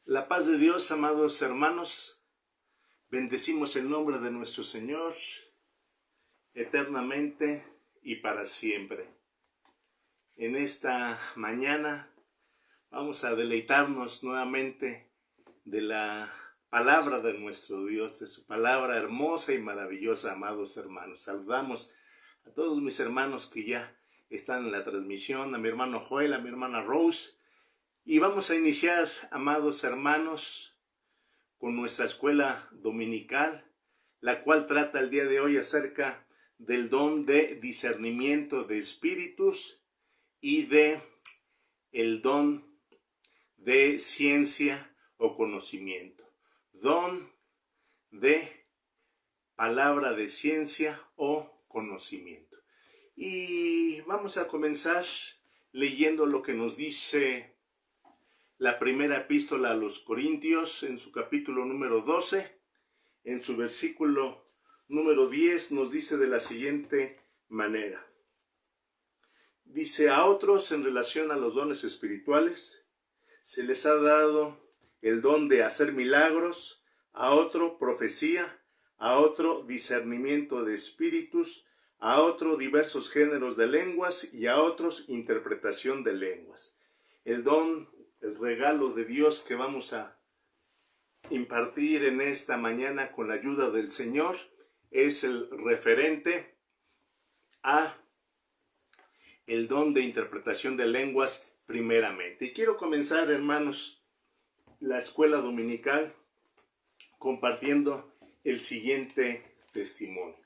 La paz de Dios, amados hermanos, bendecimos el nombre de nuestro Señor eternamente y para siempre. En esta mañana vamos a deleitarnos nuevamente de la palabra de nuestro Dios, de su palabra hermosa y maravillosa, amados hermanos. Saludamos a todos mis hermanos que ya están en la transmisión, a mi hermano Joel, a mi hermana Rose. Y vamos a iniciar, amados hermanos, con nuestra escuela dominical, la cual trata el día de hoy acerca del don de discernimiento de espíritus y de el don de ciencia o conocimiento. Don de palabra de ciencia o conocimiento. Y vamos a comenzar leyendo lo que nos dice la primera epístola a los Corintios en su capítulo número 12, en su versículo número 10 nos dice de la siguiente manera. Dice: a otros en relación a los dones espirituales se les ha dado el don de hacer milagros, a otro profecía, a otro discernimiento de espíritus, a otro diversos géneros de lenguas y a otros interpretación de lenguas. El don, el regalo de Dios que vamos a impartir en esta mañana con la ayuda del Señor es el referente a el don de interpretación de lenguas primeramente. Y quiero comenzar, hermanos, la escuela dominical compartiendo el siguiente testimonio.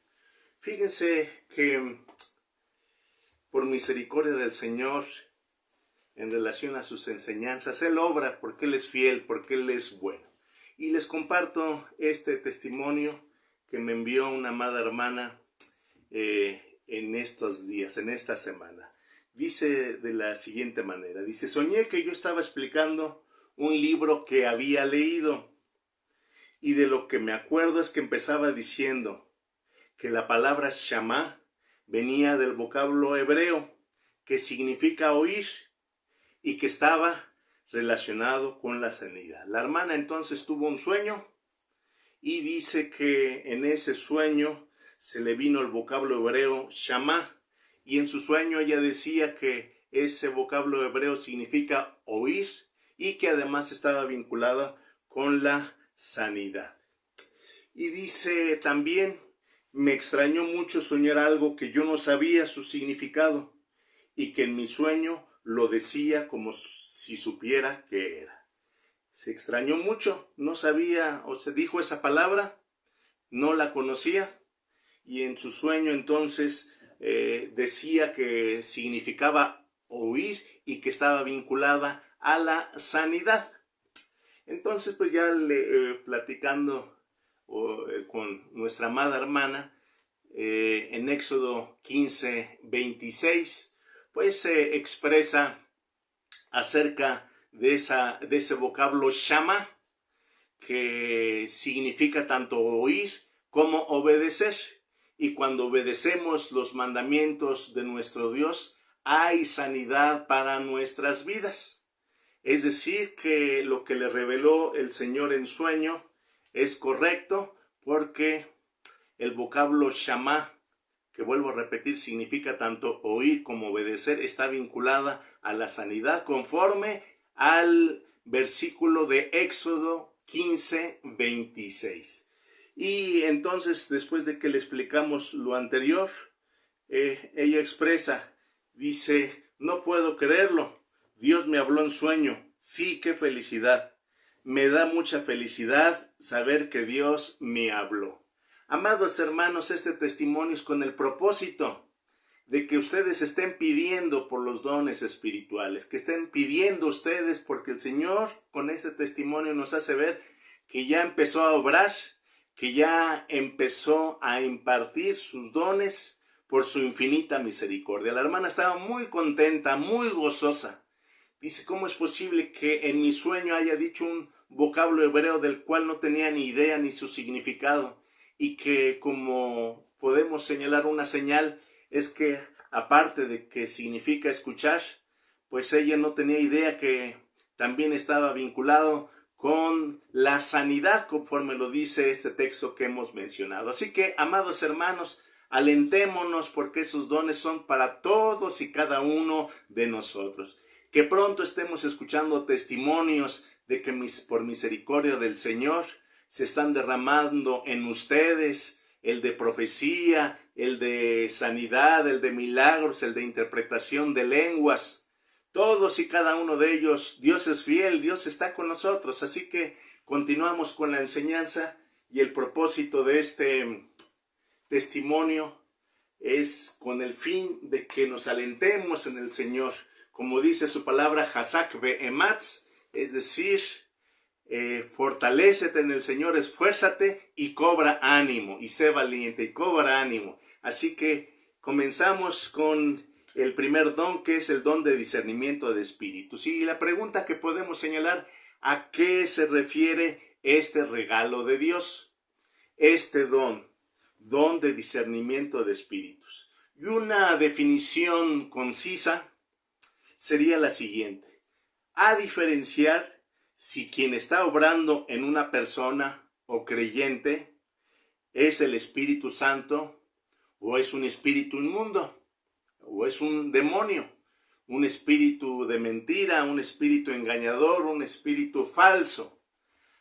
Fíjense que por misericordia del Señor, en relación a sus enseñanzas, Él obra porque Él es fiel, porque Él es bueno. Y les comparto este testimonio que me envió una amada hermana en estos días, en esta semana. Dice de la siguiente manera, dice: soñé que yo estaba explicando un libro que había leído y de lo que me acuerdo es que empezaba diciendo que la palabra Shama venía del vocablo hebreo que significa oír y que estaba relacionado con la sanidad. La hermana entonces tuvo un sueño y dice que en ese sueño se le vino el vocablo hebreo Shama, y en su sueño ella decía que ese vocablo hebreo significa oír y que además estaba vinculada con la sanidad. Y dice también: me extrañó mucho soñar algo que yo no sabía su significado y que en mi sueño lo decía como si supiera qué era. Se extrañó mucho, no sabía o se dijo esa palabra, no la conocía, y en su sueño entonces decía que significaba oír y que estaba vinculada a la sanidad. Entonces pues ya platicando con nuestra amada hermana, en Éxodo 15, 26, pues se expresa acerca de ese vocablo Shama, que significa tanto oír como obedecer. Y cuando obedecemos los mandamientos de nuestro Dios, hay sanidad para nuestras vidas. Es decir, que lo que le reveló el Señor en sueño es correcto, porque el vocablo Shama, que vuelvo a repetir, significa tanto oír como obedecer, está vinculada a la sanidad conforme al versículo de Éxodo 15, 26. Y entonces, después de que le explicamos lo anterior, ella expresa, dice: no puedo creerlo, Dios me habló en sueño. Sí, qué felicidad. Me da mucha felicidad saber que Dios me habló. Amados hermanos, este testimonio es con el propósito de que ustedes estén pidiendo por los dones espirituales, que estén pidiendo ustedes, porque el Señor con este testimonio nos hace ver que ya empezó a obrar, que ya empezó a impartir sus dones por su infinita misericordia. La hermana estaba muy contenta, muy gozosa. Dice: ¿cómo es posible que en mi sueño haya dicho un vocablo hebreo del cual no tenía ni idea ni su significado? Y que, como podemos señalar una señal, es que aparte de que significa escuchar, pues ella no tenía idea que también estaba vinculado con la sanidad, conforme lo dice este texto que hemos mencionado. Así que, amados hermanos, alentémonos porque esos dones son para todos y cada uno de nosotros. Que pronto estemos escuchando testimonios de que por misericordia del Señor se están derramando en ustedes el de profecía, el de sanidad, el de milagros, el de interpretación de lenguas. Todos y cada uno de ellos, Dios es fiel, Dios está con nosotros. Así que continuamos con la enseñanza y el propósito de este testimonio es con el fin de que nos alentemos en el Señor. Como dice su palabra, Hazak be'ematz, es decir, fortalécete en el Señor, esfuérzate y cobra ánimo, y sé valiente y cobra ánimo. Así que comenzamos con el primer don, que es el don de discernimiento de espíritus. Y la pregunta que podemos señalar, ¿a qué se refiere este regalo de Dios? Este don de discernimiento de espíritus. Y una definición concisa sería la siguiente: a diferenciar si quien está obrando en una persona o creyente es el Espíritu Santo o es un espíritu inmundo o es un demonio, un espíritu de mentira, un espíritu engañador, un espíritu falso.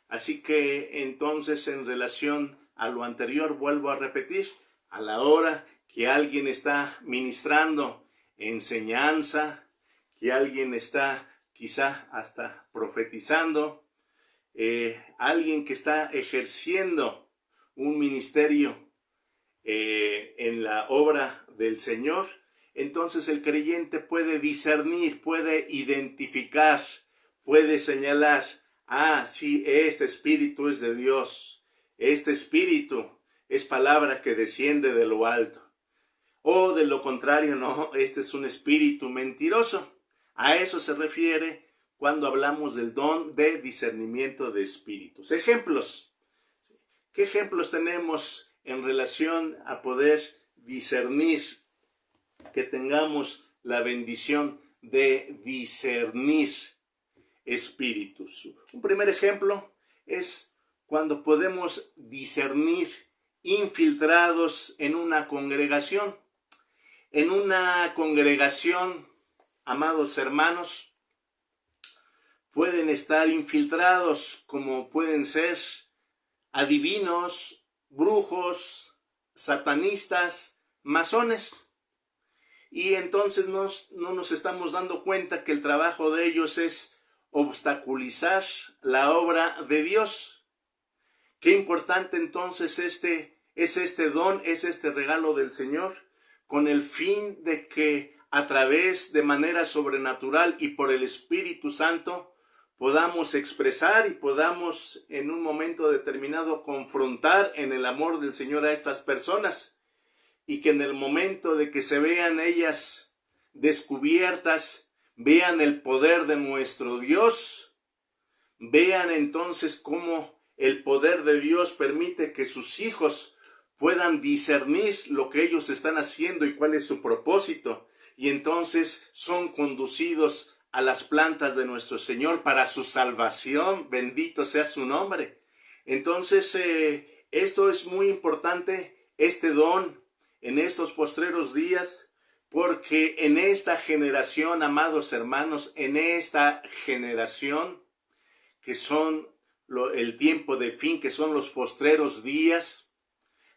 Así que entonces, en relación a lo anterior, vuelvo a repetir, a la hora que alguien está ministrando enseñanza, que alguien está quizá hasta profetizando, alguien que está ejerciendo un ministerio en la obra del Señor, entonces el creyente puede discernir, puede identificar, puede señalar, sí, este espíritu es de Dios, este espíritu es palabra que desciende de lo alto, o de lo contrario, no, este es un espíritu mentiroso. A eso se refiere cuando hablamos del don de discernimiento de espíritus. Ejemplos. ¿Qué ejemplos tenemos en relación a poder discernir, que tengamos la bendición de discernir espíritus? Un primer ejemplo es cuando podemos discernir infiltrados en una congregación. En una congregación, amados hermanos, pueden estar infiltrados, como pueden ser adivinos, brujos, satanistas, masones. Y entonces no nos estamos dando cuenta que el trabajo de ellos es obstaculizar la obra de Dios. Qué importante entonces es este don, es este regalo del Señor, con el fin de que a través de manera sobrenatural y por el Espíritu Santo podamos expresar y podamos en un momento determinado confrontar en el amor del Señor a estas personas, y que en el momento de que se vean ellas descubiertas, vean el poder de nuestro Dios, vean entonces cómo el poder de Dios permite que sus hijos puedan discernir lo que ellos están haciendo y cuál es su propósito, y entonces son conducidos a las plantas de nuestro Señor para su salvación. Bendito sea su nombre. Entonces, esto es muy importante, este don, en estos postreros días, porque en esta generación, amados hermanos, en esta generación, que son el tiempo de fin, que son los postreros días,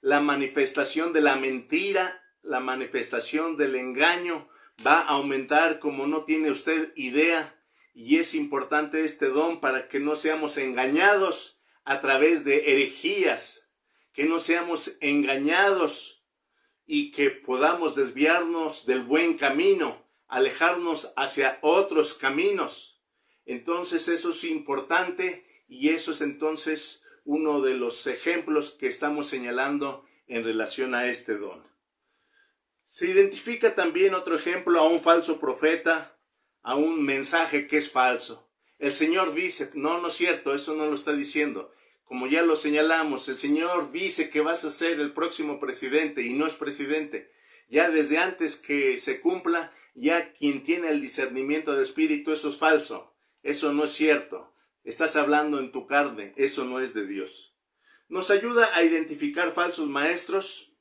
la manifestación de la mentira, la manifestación del engaño va a aumentar como no tiene usted idea, y es importante este don para que no seamos engañados a través de herejías, que no seamos engañados y que podamos desviarnos del buen camino, alejarnos hacia otros caminos. Entonces eso es importante, y eso es entonces uno de los ejemplos que estamos señalando en relación a este don. Se identifica también otro ejemplo a un falso profeta, a un mensaje que es falso. El Señor dice, no es cierto, eso no lo está diciendo. Como ya lo señalamos, el Señor dice que vas a ser el próximo presidente y no es presidente. Ya desde antes que se cumpla, ya quien tiene el discernimiento de espíritu, eso es falso, eso no es cierto. Estás hablando en tu carne, eso no es de Dios. Nos ayuda a identificar falsos maestros,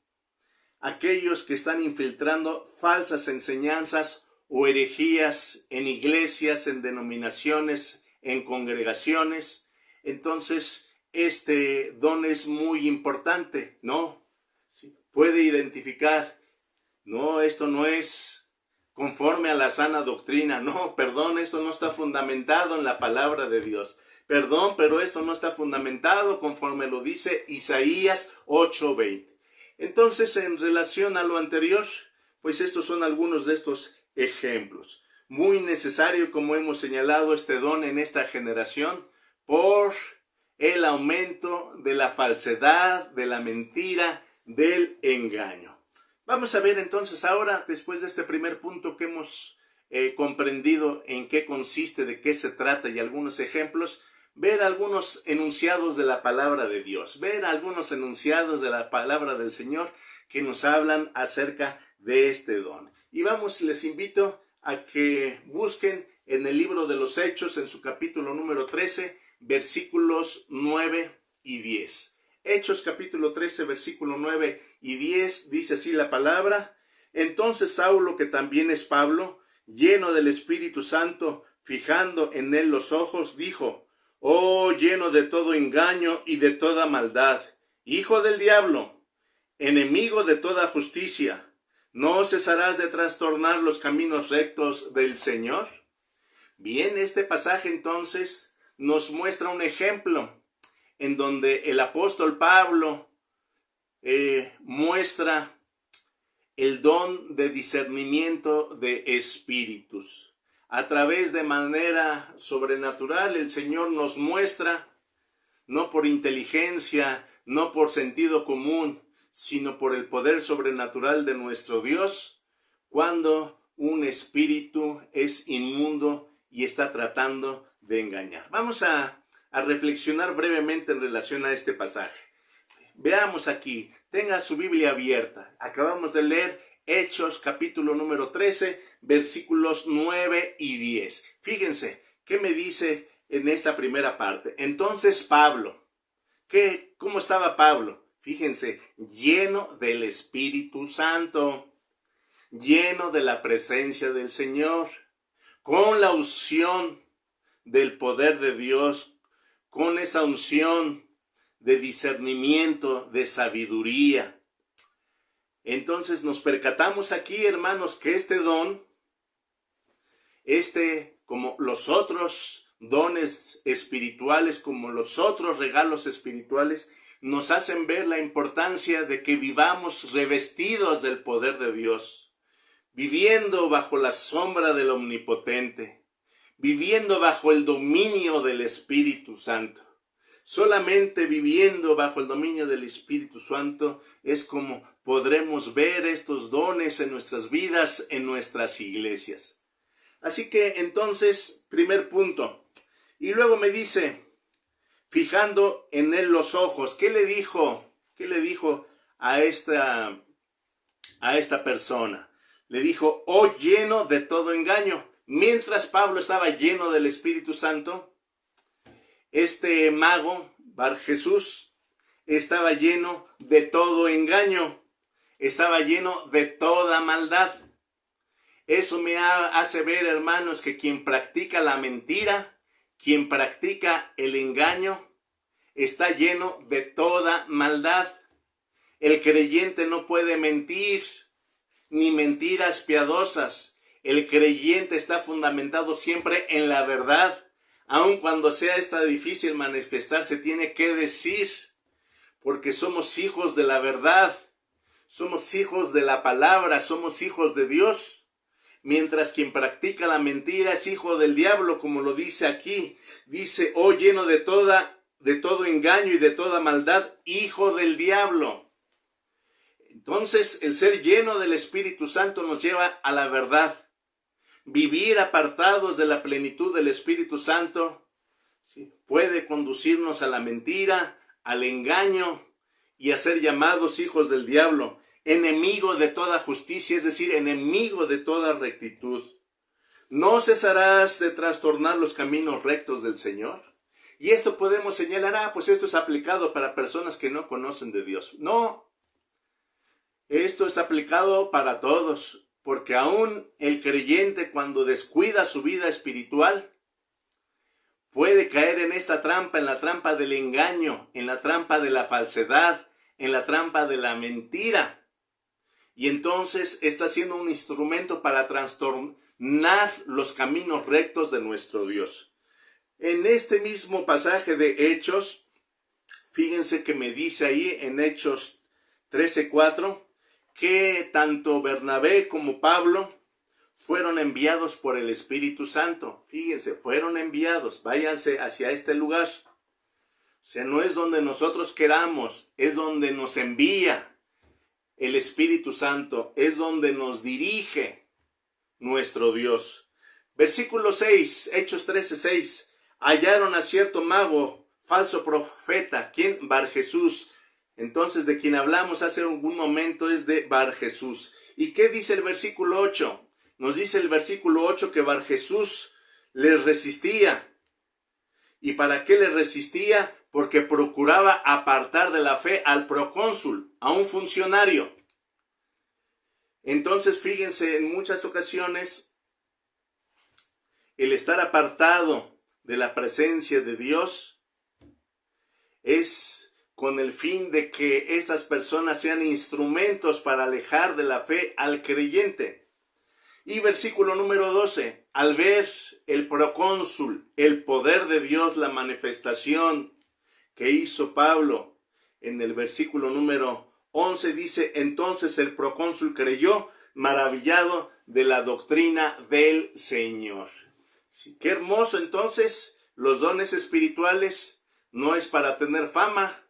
aquellos que están infiltrando falsas enseñanzas o herejías en iglesias, en denominaciones, en congregaciones. Entonces, este don es muy importante, ¿no? Sí. Puede identificar, no, esto no es conforme a la sana doctrina, no, perdón, esto no está fundamentado en la palabra de Dios. Perdón, pero esto no está fundamentado conforme lo dice Isaías 8:20. Entonces, en relación a lo anterior, pues estos son algunos de estos ejemplos. Muy necesario, como hemos señalado, este don en esta generación por el aumento de la falsedad, de la mentira, del engaño. Vamos a ver entonces ahora, después de este primer punto que hemos comprendido en qué consiste, de qué se trata y algunos ejemplos, ver algunos enunciados de la palabra de Dios, ver algunos enunciados de la palabra del Señor que nos hablan acerca de este don. Y vamos, les invito a que busquen en el libro de los Hechos, en su capítulo número 13, versículos 9 y 10. Hechos capítulo 13, versículo 9 y 10, dice así la palabra: Entonces Saulo, que también es Pablo, lleno del Espíritu Santo, fijando en él los ojos, dijo: Oh, lleno de todo engaño y de toda maldad, hijo del diablo, enemigo de toda justicia, ¿no cesarás de trastornar los caminos rectos del Señor? Bien, este pasaje entonces nos muestra un ejemplo en donde el apóstol Pablo muestra el don de discernimiento de espíritus. A través de manera sobrenatural, el Señor nos muestra, no por inteligencia, no por sentido común, sino por el poder sobrenatural de nuestro Dios, cuando un espíritu es inmundo y está tratando de engañar. Vamos a reflexionar brevemente en relación a este pasaje. Veamos aquí, tenga su Biblia abierta. Acabamos de leer Hechos capítulo número 13, versículos 9 y 10. Fíjense, ¿qué me dice en esta primera parte? Entonces Pablo, ¿cómo estaba Pablo? Fíjense, lleno del Espíritu Santo, lleno de la presencia del Señor, con la unción del poder de Dios, con esa unción de discernimiento, de sabiduría. Entonces nos percatamos aquí, hermanos, que este don, como los otros dones espirituales, como los otros regalos espirituales, nos hacen ver la importancia de que vivamos revestidos del poder de Dios, viviendo bajo la sombra del Omnipotente, viviendo bajo el dominio del Espíritu Santo. Solamente viviendo bajo el dominio del Espíritu Santo es como podremos ver estos dones en nuestras vidas, en nuestras iglesias. Así que entonces, primer punto. Y luego me dice, fijando en él los ojos, ¿qué le dijo a esta persona? Le dijo, oh, lleno de todo engaño. Mientras Pablo estaba lleno del Espíritu Santo, este mago, Bar Jesús, estaba lleno de todo engaño, estaba lleno de toda maldad. Eso me hace ver, hermanos, que quien practica la mentira, quien practica el engaño, está lleno de toda maldad. El creyente no puede mentir, ni mentiras piadosas. El creyente está fundamentado siempre en la verdad. Aun cuando sea esta difícil manifestarse, tiene que decir, porque somos hijos de la verdad, somos hijos de la palabra, somos hijos de Dios. Mientras quien practica la mentira es hijo del diablo, como lo dice aquí. Dice, oh, lleno de todo engaño y de toda maldad, hijo del diablo. Entonces, el ser lleno del Espíritu Santo nos lleva a la verdad. Vivir apartados de la plenitud del Espíritu Santo, ¿sí?, puede conducirnos a la mentira, al engaño y a ser llamados hijos del diablo, enemigo de toda justicia, es decir, enemigo de toda rectitud. ¿No cesarás de trastornar los caminos rectos del Señor? Y esto podemos señalar, pues esto es aplicado para personas que no conocen de Dios. No, esto es aplicado para todos, porque aún el creyente cuando descuida su vida espiritual, puede caer en esta trampa, en la trampa del engaño, en la trampa de la falsedad, en la trampa de la mentira. Y entonces está siendo un instrumento para trastornar los caminos rectos de nuestro Dios. En este mismo pasaje de Hechos, fíjense que me dice ahí en Hechos 13:4, que tanto Bernabé como Pablo fueron enviados por el Espíritu Santo. Fíjense, fueron enviados, váyanse hacia este lugar. O sea, no es donde nosotros queramos, es donde nos envía el Espíritu Santo, es donde nos dirige nuestro Dios. Versículo 6, Hechos 13:6. Hallaron a cierto mago, falso profeta. ¿Quién? Barjesús. Entonces, de quien hablamos hace algún momento es de Barjesús. ¿Y qué dice el versículo 8? Nos dice el versículo 8 que Barjesús les resistía. ¿Y para qué les resistía? Porque procuraba apartar de la fe al procónsul, a un funcionario. Entonces, fíjense, en muchas ocasiones, el estar apartado de la presencia de Dios es con el fin de que estas personas sean instrumentos para alejar de la fe al creyente. Y versículo número 12, al ver el procónsul, el poder de Dios, la manifestación que hizo Pablo, en el versículo número 11 dice, entonces el procónsul creyó, maravillado de la doctrina del Señor. Sí, qué hermoso. Entonces, los dones espirituales no es para tener fama,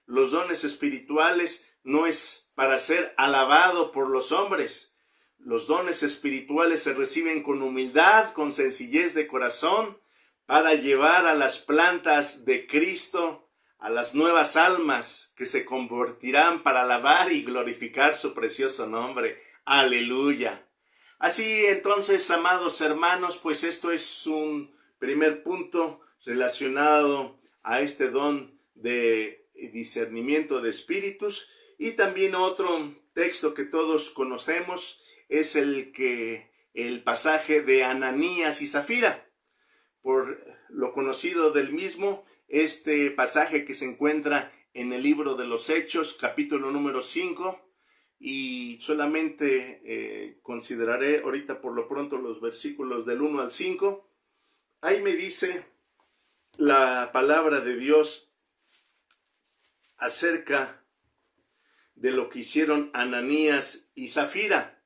los dones espirituales no es para ser alabado por los hombres. Los dones espirituales se reciben con humildad, con sencillez de corazón, para llevar a las plantas de Cristo, a las nuevas almas que se convertirán para alabar y glorificar su precioso nombre. Aleluya. Así entonces, amados hermanos, pues esto es un primer punto relacionado a este don de discernimiento de espíritus. Y también otro texto que todos conocemos es el pasaje de Ananías y Zafira. Por lo conocido del mismo, este pasaje que se encuentra en el libro de los Hechos, capítulo número 5, y solamente consideraré ahorita por lo pronto los versículos del 1 al 5. Ahí me dice la palabra de Dios acerca de lo que hicieron Ananías y Zafira.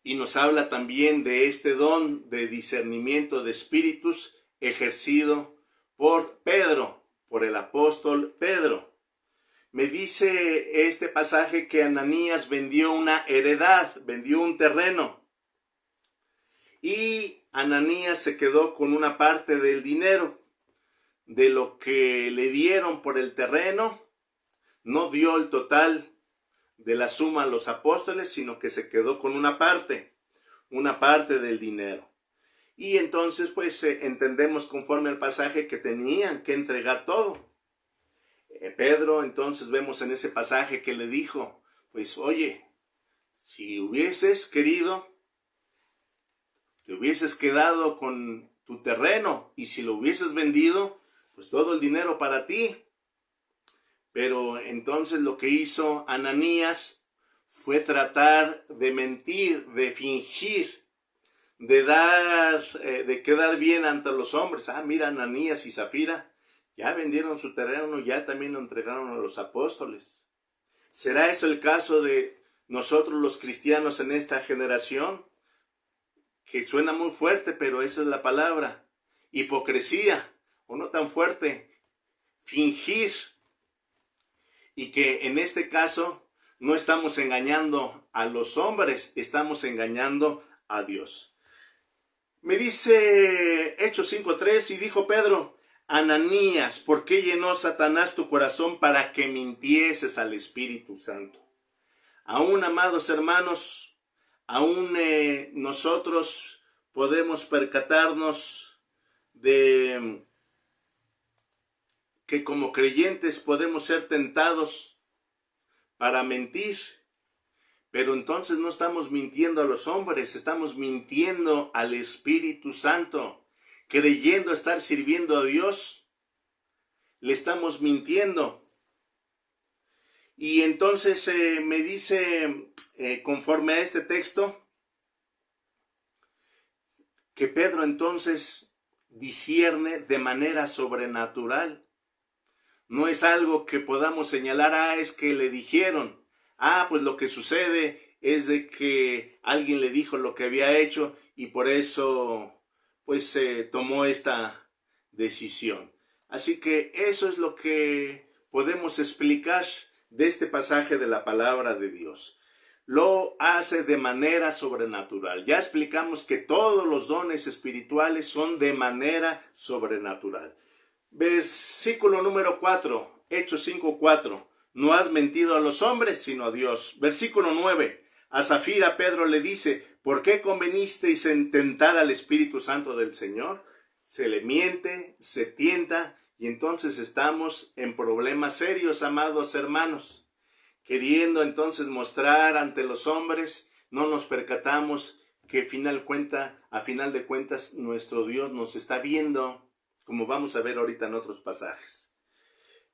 Y nos habla también de este don de discernimiento de espíritus ejercido por Pedro, por el apóstol Pedro. Me dice este pasaje que Ananías vendió una heredad, vendió un terreno. Y Ananías se quedó con una parte del dinero, de lo que le dieron por el terreno. No dio el total de la suma a los apóstoles, sino que se quedó con una parte del dinero. Y entonces pues entendemos conforme al pasaje que tenían que entregar todo. Pedro, entonces vemos en ese pasaje que le dijo, pues oye, si hubieses querido, te hubieses quedado con tu terreno, y si lo hubieses vendido, pues todo el dinero para ti. Pero entonces lo que hizo Ananías fue tratar de mentir, de fingir, de quedar bien ante los hombres. Mira, Ananías y Zafira ya vendieron su terreno, ya también lo entregaron a los apóstoles. ¿Será eso el caso de nosotros los cristianos en esta generación? Que suena muy fuerte, pero esa es la palabra. Hipocresía, o no tan fuerte, fingir. Y que en este caso no estamos engañando a los hombres, estamos engañando a Dios. Me dice Hechos 5:3, y dijo Pedro, Ananías, ¿por qué llenó Satanás tu corazón para que mintieses al Espíritu Santo? Aún, amados hermanos, aún nosotros podemos percatarnos de que como creyentes podemos ser tentados para mentir, pero entonces no estamos mintiendo a los hombres, estamos mintiendo al Espíritu Santo, creyendo estar sirviendo a Dios, le estamos mintiendo. Y entonces me dice, conforme a este texto, que Pedro entonces discierne de manera sobrenatural. No es algo que podamos señalar, es que le dijeron. Pues lo que sucede es de que alguien le dijo lo que había hecho y por eso pues tomó esta decisión. Así que eso es lo que podemos explicar de este pasaje de la palabra de Dios. Lo hace de manera sobrenatural. Ya explicamos que todos los dones espirituales son de manera sobrenatural. Versículo número 4, Hechos 5:4. No has mentido a los hombres, sino a Dios. Versículo 9. A Zafira Pedro le dice, ¿por qué convenisteis en tentar al Espíritu Santo del Señor? Se le miente, se tienta, y entonces estamos en problemas serios, amados hermanos. Queriendo entonces mostrar ante los hombres, no nos percatamos que a final de cuentas, nuestro Dios nos está viendo, como vamos a ver ahorita en otros pasajes.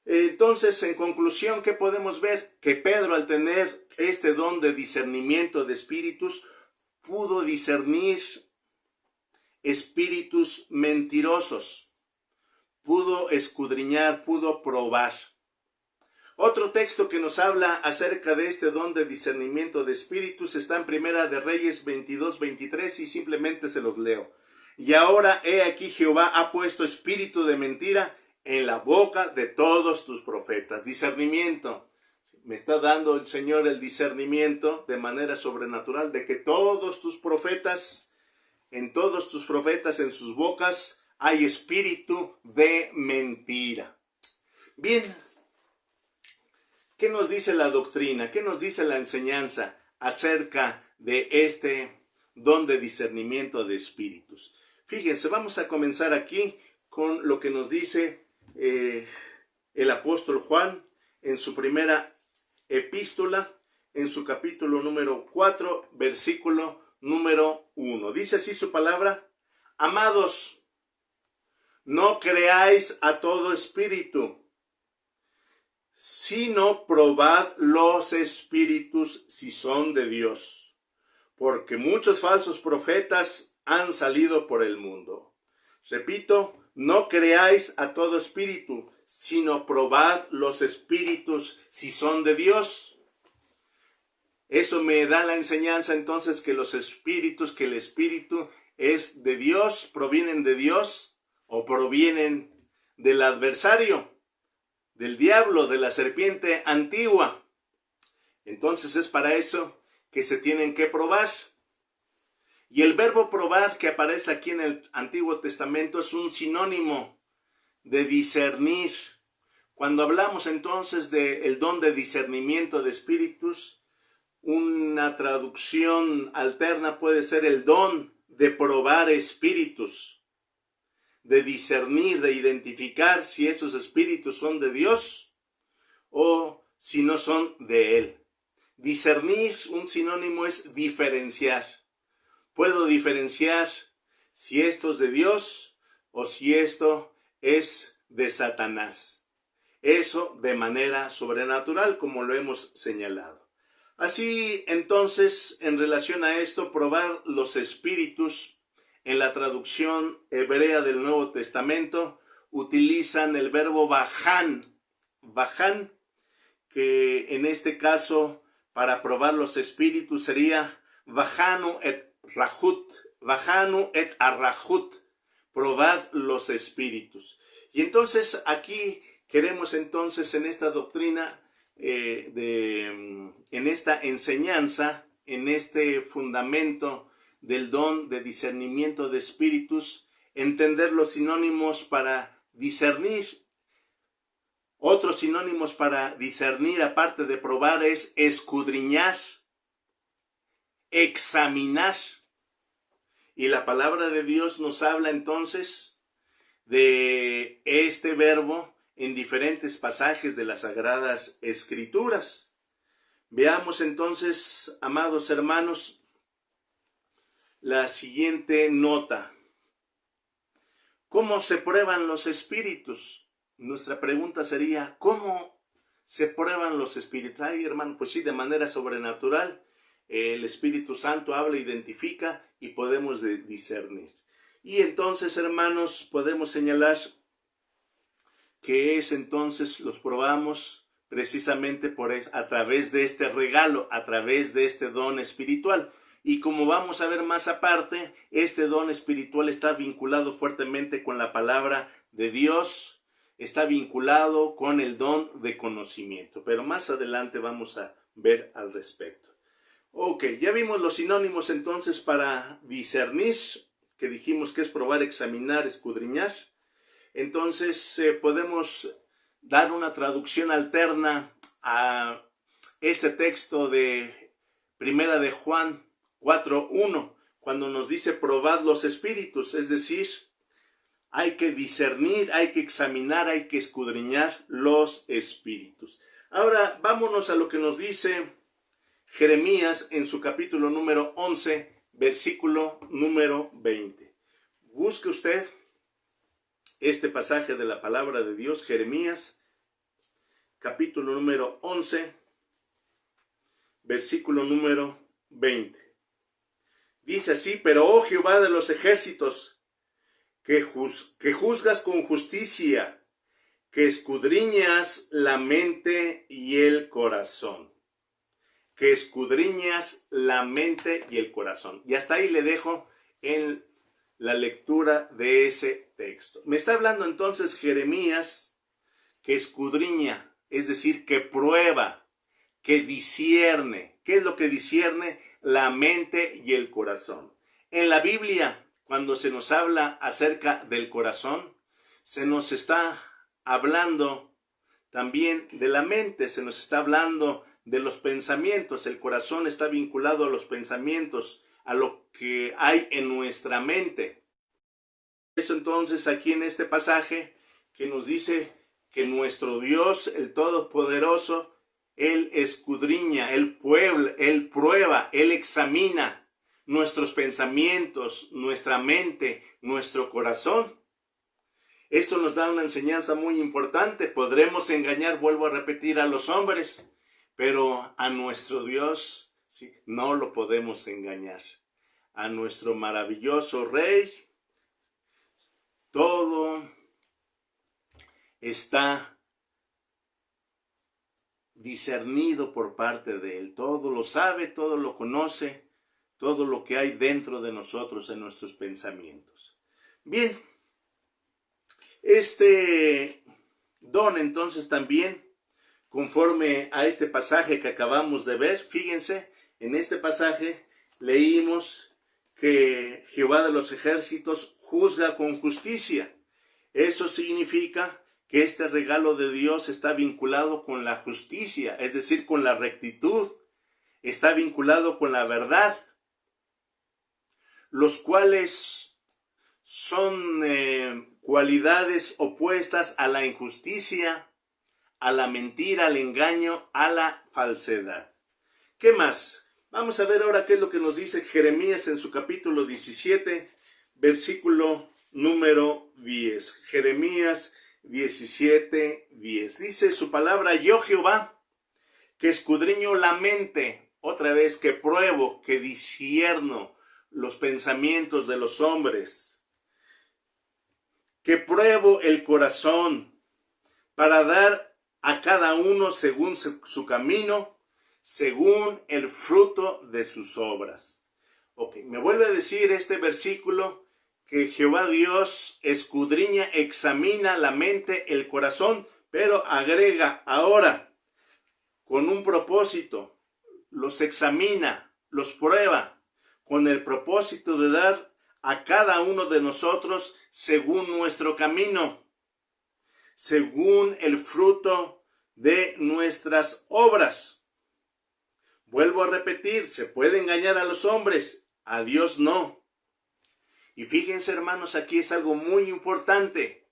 Entonces, en conclusión, ¿qué podemos ver? Que Pedro, al tener este don de discernimiento de espíritus, pudo discernir espíritus mentirosos, pudo escudriñar, pudo probar. Otro texto que nos habla acerca de este don de discernimiento de espíritus está en Primera de Reyes 22:23 y simplemente se los leo. Y ahora he aquí Jehová ha puesto espíritu de mentira en la boca de todos tus profetas. Discernimiento. Me está dando el Señor el discernimiento de manera sobrenatural de que todos tus profetas, en sus bocas hay espíritu de mentira. Bien, ¿qué nos dice la doctrina? ¿Qué nos dice la enseñanza acerca de este don de discernimiento de espíritus? Fíjense, vamos a comenzar aquí con lo que nos dice el apóstol Juan en su primera epístola, en su capítulo número 4, versículo número 1. Dice así su palabra: amados, no creáis a todo espíritu, sino probad los espíritus si son de Dios, porque muchos falsos profetas han salido por el mundo. Repito, no creáis a todo espíritu, sino probad los espíritus si son de Dios. Eso me da la enseñanza entonces que los espíritus, que el espíritu es de Dios, provienen de Dios o provienen del adversario, del diablo, de la serpiente antigua. Entonces es para eso que se tienen que probar. Y el verbo probar que aparece aquí en el Antiguo Testamento es un sinónimo de discernir. Cuando hablamos entonces del don de discernimiento de espíritus, una traducción alterna puede ser el don de probar espíritus, de discernir, de identificar si esos espíritus son de Dios o si no son de Él. Discernir, un sinónimo es diferenciar. Puedo diferenciar si esto es de Dios o si esto es de Satanás. Eso de manera sobrenatural, como lo hemos señalado. Así, entonces, en relación a esto, probar los espíritus, en la traducción hebrea del Nuevo Testamento, utilizan el verbo baján, que en este caso, para probar los espíritus sería bajanu et arrahut, probad los espíritus. Y entonces aquí queremos entonces en esta doctrina, en esta enseñanza, en este fundamento del don de discernimiento de espíritus, entender los sinónimos para discernir. Otros sinónimos para discernir, aparte de probar, es escudriñar, examinar. Y la palabra de Dios nos habla entonces de este verbo en diferentes pasajes de las Sagradas Escrituras. Veamos entonces, amados hermanos, la siguiente nota. ¿Cómo se prueban los espíritus? Nuestra pregunta sería, ¿cómo se prueban los espíritus? Ay, hermano, pues sí, de manera sobrenatural. El Espíritu Santo habla, identifica y podemos discernir. Y entonces, hermanos, podemos señalar que es entonces, los probamos precisamente a través de este regalo, a través de este don espiritual. Y como vamos a ver más aparte, este don espiritual está vinculado fuertemente con la palabra de Dios, está vinculado con el don de conocimiento. Pero más adelante vamos a ver al respecto. Ok, ya vimos los sinónimos entonces para discernir, que dijimos que es probar, examinar, escudriñar. Entonces podemos dar una traducción alterna a este texto de Primera de Juan 4:1, cuando nos dice probad los espíritus, es decir, hay que discernir, hay que examinar, hay que escudriñar los espíritus. Ahora vámonos a lo que nos dice Jeremías en su capítulo número 11, versículo número 20. Busque usted este pasaje de la palabra de Dios, Jeremías, capítulo número 11, versículo número 20. Dice así: pero oh Jehová de los ejércitos, que juzgas con justicia, que escudriñas la mente y el corazón. Que escudriñas la mente y el corazón. Y hasta ahí le dejo en la lectura de ese texto. Me está hablando entonces Jeremías que escudriña, es decir, que prueba, que discierne. ¿Qué es lo que discierne? La mente y el corazón. En la Biblia, cuando se nos habla acerca del corazón, se nos está hablando también de la mente, se nos está hablando de los pensamientos. El corazón está vinculado a los pensamientos, a lo que hay en nuestra mente. Eso entonces aquí en este pasaje que nos dice que nuestro Dios, el Todopoderoso, Él escudriña, Él prueba, Él examina nuestros pensamientos, nuestra mente, nuestro corazón. Esto nos da una enseñanza muy importante. Podremos engañar, vuelvo a repetir, a los hombres, pero a nuestro Dios sí, no lo podemos engañar. A nuestro maravilloso Rey, todo está discernido por parte de Él. Todo lo sabe, todo lo conoce, todo lo que hay dentro de nosotros, en nuestros pensamientos. Bien, este don entonces también, conforme a este pasaje que acabamos de ver, fíjense, en este pasaje leímos que Jehová de los ejércitos juzga con justicia. Eso significa que este regalo de Dios está vinculado con la justicia, es decir, con la rectitud, está vinculado con la verdad, los cuales son cualidades opuestas a la injusticia, a la mentira, al engaño, a la falsedad. ¿Qué más? Vamos a ver ahora qué es lo que nos dice Jeremías en su capítulo 17, versículo número 10. Jeremías 17, 10. Dice su palabra: yo Jehová, que escudriño la mente, otra vez, que pruebo, que discierno los pensamientos de los hombres, que pruebo el corazón, para dar a cada uno según su camino, según el fruto de sus obras. Ok, me vuelve a decir este versículo que Jehová Dios escudriña, examina la mente, el corazón, pero agrega ahora, con un propósito, los examina, los prueba, con el propósito de dar a cada uno de nosotros según nuestro camino, según el fruto de nuestras obras. Vuelvo a repetir, se puede engañar a los hombres, a Dios no. Y fíjense, hermanos, aquí es algo muy importante.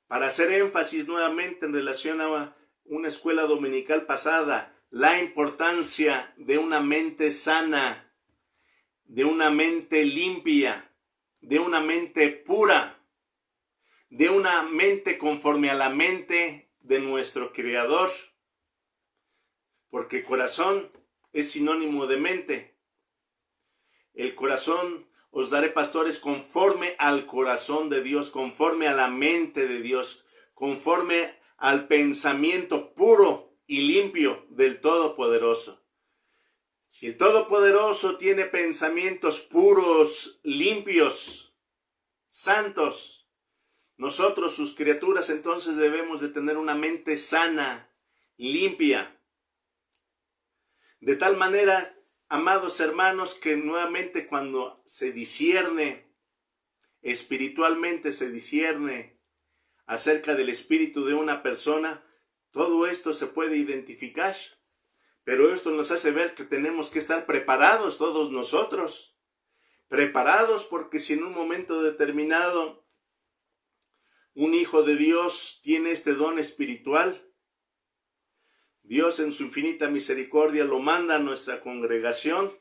para hacer énfasis nuevamente en relación a una escuela dominical pasada, la importancia de una mente sana, de una mente limpia, de una mente pura, de una mente conforme a la mente de nuestro Creador, porque corazón es sinónimo de mente. El corazón, os daré pastores conforme al corazón de Dios, conforme a la mente de Dios, conforme al pensamiento puro y limpio del Todopoderoso. Si el Todopoderoso tiene pensamientos puros, limpios, santos, nosotros, sus criaturas, entonces debemos de tener una mente sana, limpia. De tal manera, amados hermanos, que nuevamente cuando se discierne, espiritualmente se discierne acerca del espíritu de una persona, todo esto se puede identificar. Pero esto nos hace ver que tenemos que estar preparados todos nosotros. Preparados porque si en un momento determinado un hijo de Dios tiene este don espiritual, Dios en su infinita misericordia lo manda a nuestra congregación.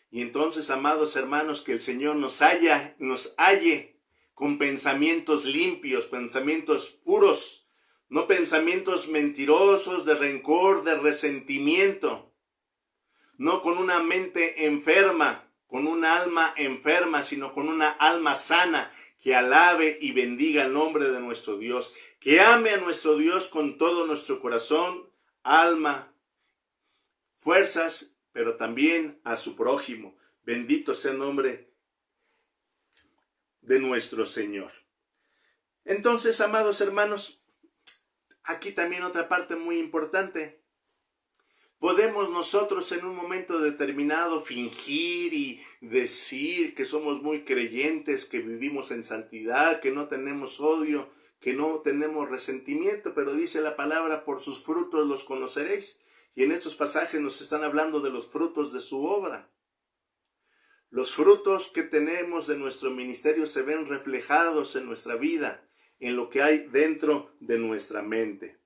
Y entonces, amados hermanos, que el Señor nos halle con pensamientos limpios, pensamientos puros, no pensamientos mentirosos, de rencor, de resentimiento, no con una mente enferma, con una alma enferma, sino con una alma sana, que alabe y bendiga el nombre de nuestro Dios, que ame a nuestro Dios con todo nuestro corazón, alma, fuerzas, pero también a su prójimo. Bendito sea el nombre de nuestro Señor. Entonces, amados hermanos, aquí también otra parte muy importante. Podemos nosotros en un momento determinado fingir y decir que somos muy creyentes, que vivimos en santidad, que no tenemos odio, que no tenemos resentimiento, pero dice la palabra, por sus frutos los conoceréis. Y en estos pasajes nos están hablando de los frutos de su obra. Los frutos que tenemos de nuestro ministerio se ven reflejados en nuestra vida, en lo que hay dentro de nuestra mente.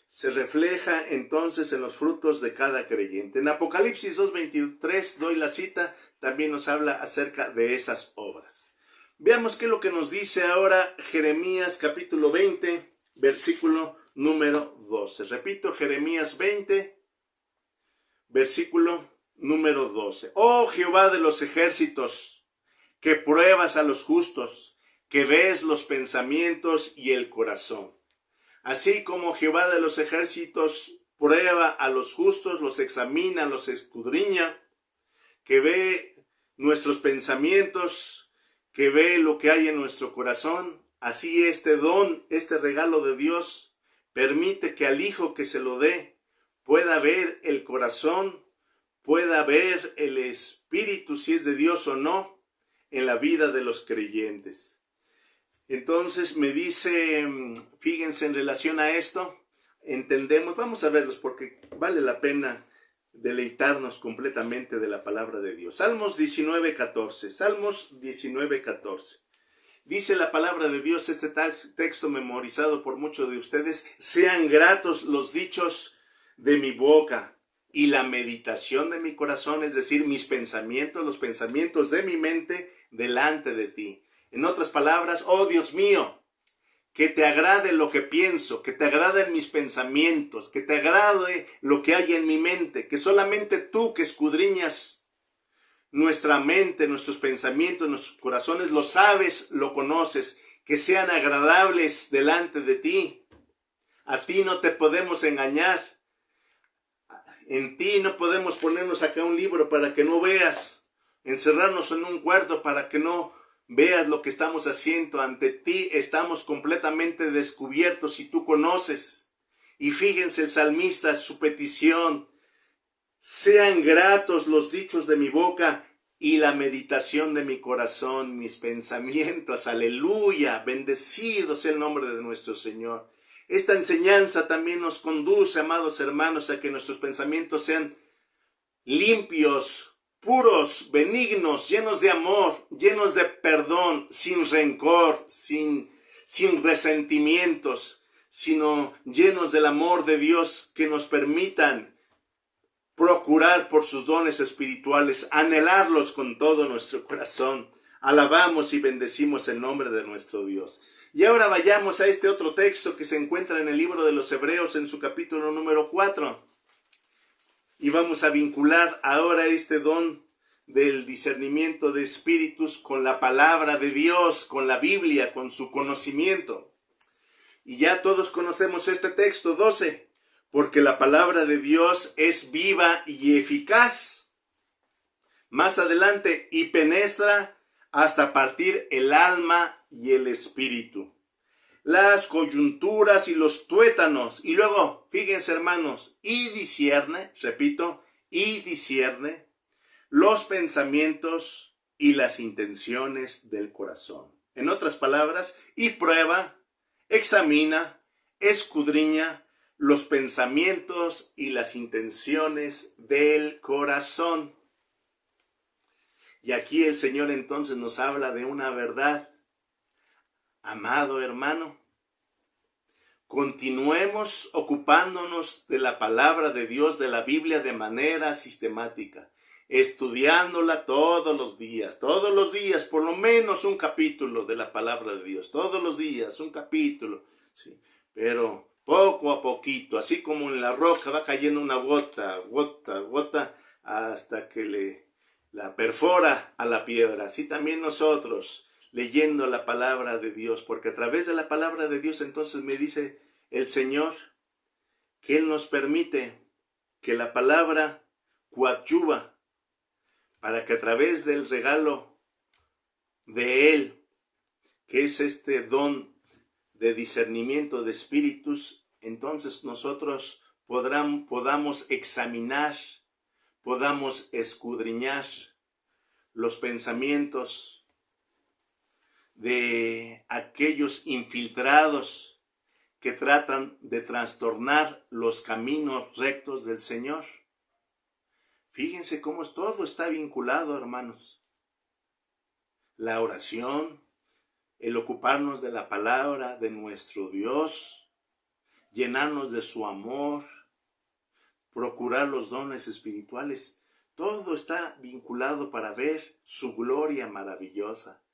Se refleja entonces en los frutos de cada creyente. En Apocalipsis 2:23, doy la cita, también nos habla acerca de esas obras. Veamos qué es lo que nos dice ahora Jeremías capítulo 20, versículo número 12. Repito, Jeremías 20, versículo número 12. Oh Jehová de los ejércitos, que pruebas a los justos, que ves los pensamientos y el corazón. Así como Jehová de los ejércitos prueba a los justos, los examina, los escudriña, que ve nuestros pensamientos, que ve lo que hay en nuestro corazón, así este don, este regalo de Dios, permite que al Hijo que se lo dé pueda ver el corazón, pueda ver el espíritu, si es de Dios o no, en la vida de los creyentes. Entonces me dice, fíjense en relación a esto, entendemos, vamos a verlos porque vale la pena deleitarnos completamente de la palabra de Dios. Salmos 19:14, Salmos 19:14. Dice la palabra de Dios, este texto memorizado por muchos de ustedes, sean gratos los dichos de mi boca y la meditación de mi corazón, es decir, mis pensamientos, los pensamientos de mi mente delante de ti. En otras palabras, oh Dios mío, que te agrade lo que pienso, que te agraden mis pensamientos, que te agrade lo que hay en mi mente, que solamente tú que escudriñas nuestra mente, nuestros pensamientos, nuestros corazones, lo sabes, lo conoces, que sean agradables delante de ti. A ti no te podemos engañar. En ti no podemos ponernos acá un libro para que no veas, encerrarnos en un cuarto para que no veas lo que estamos haciendo. Ante ti estamos completamente descubiertos y tú conoces. Y fíjense el salmista, su petición, sean gratos los dichos de mi boca y la meditación de mi corazón, mis pensamientos. Aleluya, bendecido sea el nombre de nuestro Señor. Esta enseñanza también nos conduce, amados hermanos, a que nuestros pensamientos sean limpios, puros, benignos, llenos de amor, llenos de perdón, sin rencor, sin sin resentimientos, sino llenos del amor de Dios, que nos permitan procurar por sus dones espirituales, anhelarlos con todo nuestro corazón. Alabamos y bendecimos el nombre de nuestro Dios. Y ahora vayamos a este otro texto que se encuentra en el libro de los Hebreos en su capítulo número 4. Y vamos a vincular ahora este don del discernimiento de espíritus con la palabra de Dios, con la Biblia, con su conocimiento. Y ya todos conocemos este texto 12, porque la palabra de Dios es viva y eficaz. Más adelante, y penetra hasta partir el alma y el espíritu, las coyunturas y los tuétanos. Y luego, fíjense hermanos, y discierne, repito, y discierne los pensamientos y las intenciones del corazón. En otras palabras, y prueba, examina, escudriña los pensamientos y las intenciones del corazón. Y aquí el Señor entonces nos habla de una verdad. Amado hermano, continuemos ocupándonos de la palabra de Dios, de la Biblia, de manera sistemática, estudiándola todos los días, por lo menos un capítulo de la palabra de Dios, todos los días, un capítulo, sí, pero poco a poquito, así como en la roca va cayendo una gota, hasta que la perfora a la piedra. Así también nosotros, leyendo la palabra de Dios, porque a través de la palabra de Dios entonces me dice el Señor que Él nos permite que la palabra coadyuva para que a través del regalo de Él, que es este don de discernimiento de espíritus, entonces nosotros podamos examinar, podamos escudriñar los pensamientos de aquellos infiltrados que tratan de trastornar los caminos rectos del Señor. Fíjense cómo todo está vinculado, hermanos. La oración, el ocuparnos de la palabra de nuestro Dios, llenarnos de su amor, procurar los dones espirituales, todo está vinculado para ver su gloria maravillosa.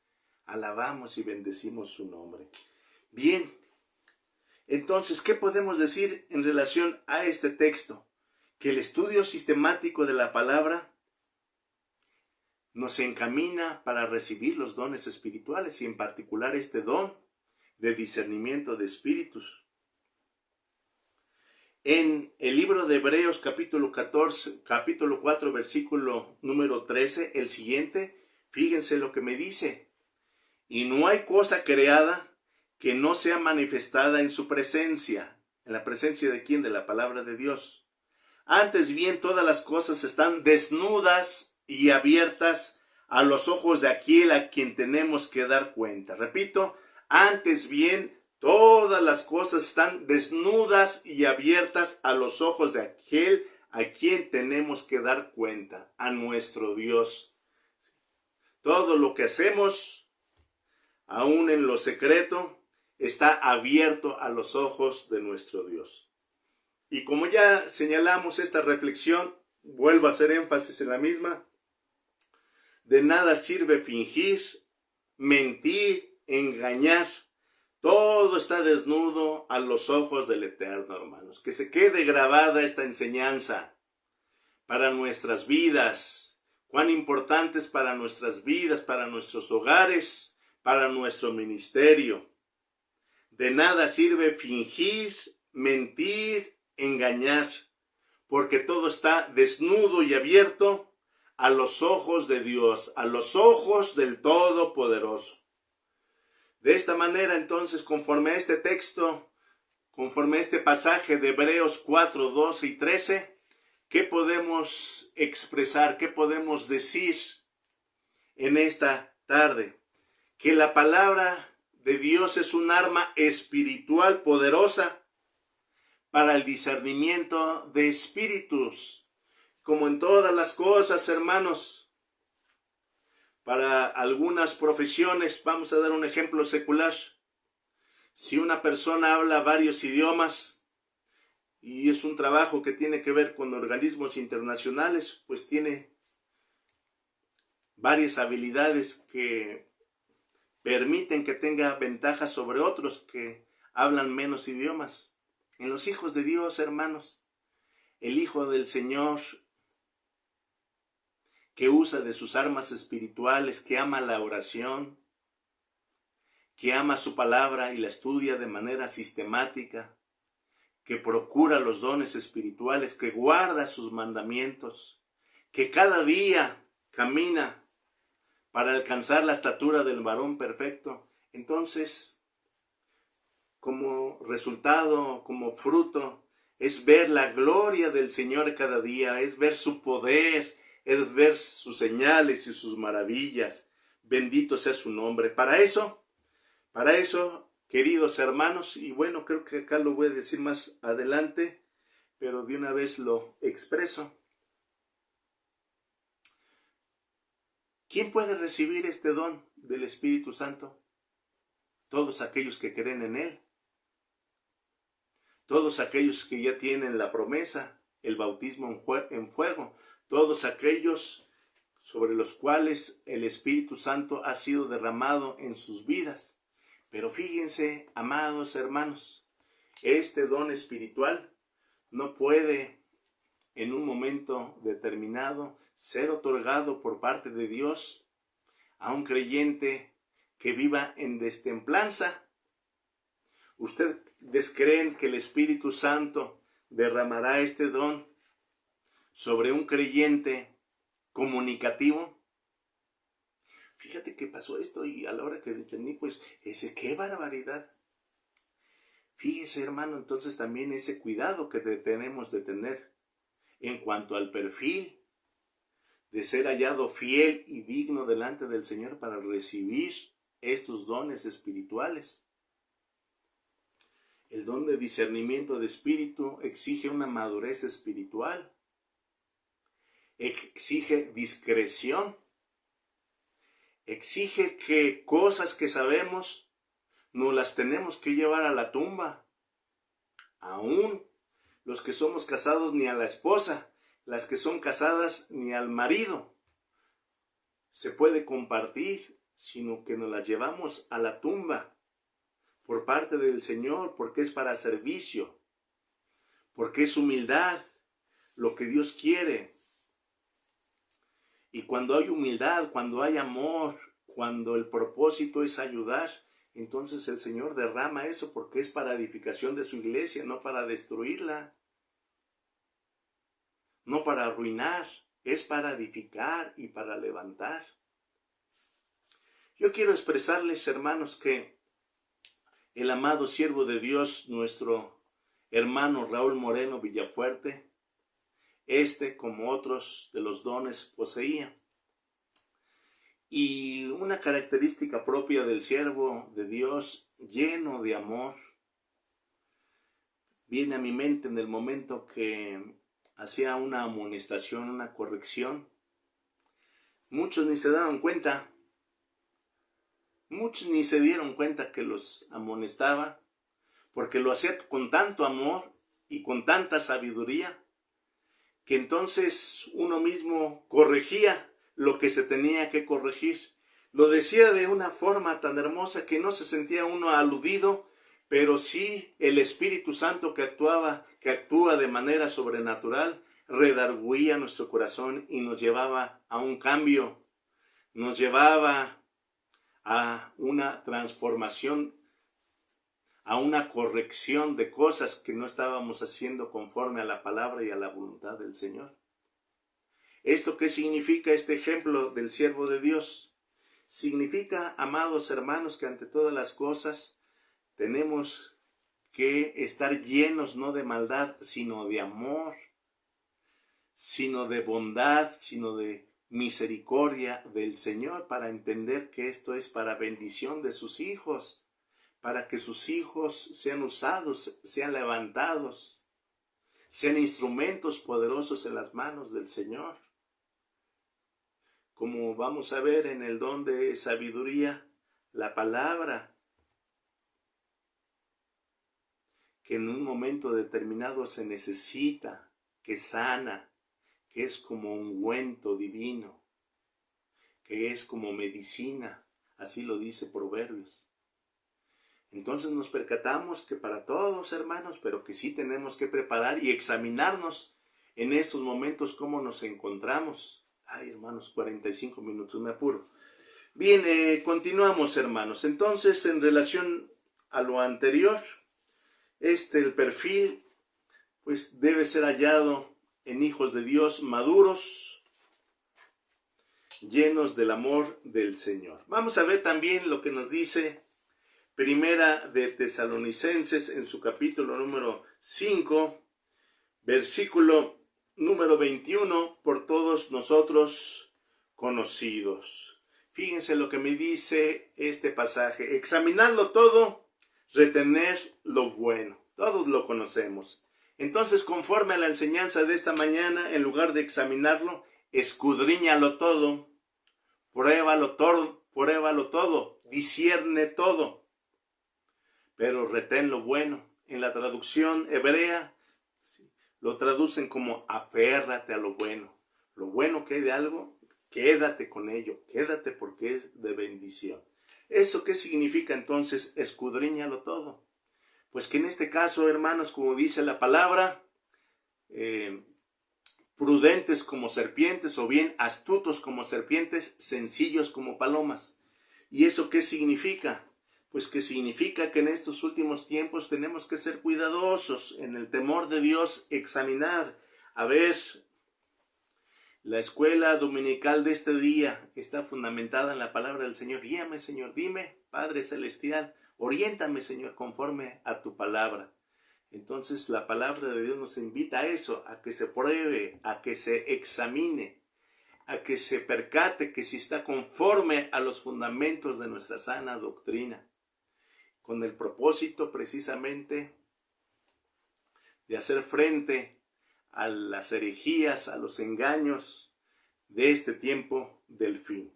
Alabamos y bendecimos su nombre. Bien, entonces, ¿qué podemos decir en relación a este texto? Que el estudio sistemático de la palabra nos encamina para recibir los dones espirituales y en particular este don de discernimiento de espíritus. En el libro de Hebreos capítulo 4, versículo número 13, el siguiente, fíjense lo que me dice. Y no hay cosa creada que no sea manifestada en su presencia. ¿En la presencia de quién? De la palabra de Dios. Antes bien, todas las cosas están desnudas y abiertas a los ojos de aquel a quien tenemos que dar cuenta. Repito, antes bien, todas las cosas están desnudas y abiertas a los ojos de aquel a quien tenemos que dar cuenta, a nuestro Dios. Todo lo que hacemos, aún en lo secreto, está abierto a los ojos de nuestro Dios. Y como ya señalamos esta reflexión, vuelvo a hacer énfasis en la misma. De nada sirve fingir, mentir, engañar. Todo está desnudo a los ojos del Eterno, hermanos. Que se quede grabada esta enseñanza para nuestras vidas. Cuán importante es para nuestras vidas, para nuestros hogares, para nuestro ministerio. De nada sirve fingir, mentir, engañar, porque todo está desnudo y abierto a los ojos de Dios, a los ojos del Todopoderoso. De esta manera, entonces, conforme a este texto, conforme a este pasaje de Hebreos 4, 12 y 13, ¿qué podemos expresar? ¿Qué podemos decir en esta tarde? Que la palabra de Dios es un arma espiritual poderosa para el discernimiento de espíritus. Como en todas las cosas, hermanos, para algunas profesiones, vamos a dar un ejemplo secular, Si una persona habla varios idiomas y es un trabajo que tiene que ver con organismos internacionales, pues tiene varias habilidades que permiten que tenga ventajas sobre otros que hablan menos idiomas. En los hijos de Dios, hermanos, el Hijo del Señor, que usa de sus armas espirituales, que ama la oración, que ama su palabra y la estudia de manera sistemática, que procura los dones espirituales, que guarda sus mandamientos, que cada día camina para alcanzar la estatura del varón perfecto. Entonces, como resultado, como fruto, es ver la gloria del Señor cada día, es ver su poder, es ver sus señales y sus maravillas. Bendito sea su nombre. Para eso, queridos hermanos, y bueno, creo que acá lo voy a decir más adelante, pero de una vez lo expreso. ¿Quién puede recibir este don del Espíritu Santo? Todos aquellos que creen en Él. Todos aquellos que ya tienen la promesa, el bautismo en fuego. Todos aquellos sobre los cuales el Espíritu Santo ha sido derramado en sus vidas. Pero fíjense, amados hermanos, este don espiritual no puede en un momento determinado ser otorgado por parte de Dios a un creyente que viva en destemplanza. ¿Ustedes creen que el Espíritu Santo derramará este don sobre un creyente comunicativo? Fíjate que pasó esto y a la hora que entendí, pues, qué barbaridad. Fíjese, hermano, entonces también ese cuidado que tenemos de tener en cuanto al perfil de ser hallado fiel y digno delante del Señor para recibir estos dones espirituales. El don de discernimiento de espíritu exige una madurez espiritual, exige discreción, exige que cosas que sabemos no las tenemos que llevar a la tumba. Aún los que somos casados ni a la esposa, las que son casadas ni al marido se puede compartir, sino que nos las llevamos a la tumba por parte del Señor, porque es para servicio, porque es humildad lo que Dios quiere. Y cuando hay humildad, cuando hay amor, cuando el propósito es ayudar, entonces el Señor derrama eso porque es para edificación de su iglesia, no para destruirla, no para arruinar, es para edificar y para levantar. Yo quiero expresarles, hermanos, que el amado siervo de Dios, nuestro hermano Raúl Moreno Villafuerte, como otros de los dones, poseía. Y una característica propia del siervo de Dios, lleno de amor, viene a mi mente en el momento que hacía una amonestación, una corrección. Muchos ni se daban cuenta, muchos ni se dieron cuenta que los amonestaba, porque lo hacía con tanto amor y con tanta sabiduría, que entonces uno mismo corregía lo que se tenía que corregir. Lo decía de una forma tan hermosa que no se sentía uno aludido, pero sí el Espíritu Santo que actúa de manera sobrenatural, redarguía nuestro corazón y nos llevaba a un cambio, nos llevaba a una transformación, a una corrección de cosas que no estábamos haciendo conforme a la palabra y a la voluntad del Señor. ¿Esto qué significa este ejemplo del siervo de Dios? Significa, amados hermanos, que ante todas las cosas tenemos que estar llenos no de maldad, sino de amor, sino de bondad, sino de misericordia del Señor, para entender que esto es para bendición de sus hijos, para que sus hijos sean usados, sean levantados, sean instrumentos poderosos en las manos del Señor. Como vamos a ver en el don de sabiduría, la palabra que en un momento determinado se necesita, que sana, que es como ungüento divino, que es como medicina, así lo dice Proverbios. Entonces nos percatamos que para todos, hermanos, pero que sí tenemos que preparar y examinarnos en estos momentos cómo nos encontramos. Ay, hermanos, 45 minutos, me apuro. Bien, continuamos, hermanos. Entonces, en relación a lo anterior, el perfil, pues debe ser hallado en hijos de Dios maduros, llenos del amor del Señor. Vamos a ver también lo que nos dice Primera de Tesalonicenses en su capítulo número 5, versículo número 21, por todos nosotros conocidos. Fíjense lo que me dice este pasaje. Examinarlo todo, retener lo bueno. Todos lo conocemos. Entonces, conforme a la enseñanza de esta mañana, en lugar de examinarlo, escudriñalo todo, pruébalo todo, discierne todo, pero retén lo bueno. En la traducción hebrea lo traducen como aférrate a lo bueno. Lo bueno que hay de algo, quédate con ello, quédate porque es de bendición. ¿Eso qué significa entonces? Escudriñalo todo. Pues que en este caso, hermanos, como dice la palabra, prudentes como serpientes, o bien astutos como serpientes, sencillos como palomas. ¿Y eso qué significa? Pues que significa que en estos últimos tiempos tenemos que ser cuidadosos, en el temor de Dios, examinar, a ver, la escuela dominical de este día está fundamentada en la palabra del Señor. Guíame, Señor, dime, Padre Celestial, oriéntame, Señor, conforme a tu palabra. Entonces la palabra de Dios nos invita a eso, a que se pruebe, a que se examine, a que se percate que si está conforme a los fundamentos de nuestra sana doctrina, con el propósito precisamente de hacer frente a las herejías, a los engaños de este tiempo del fin.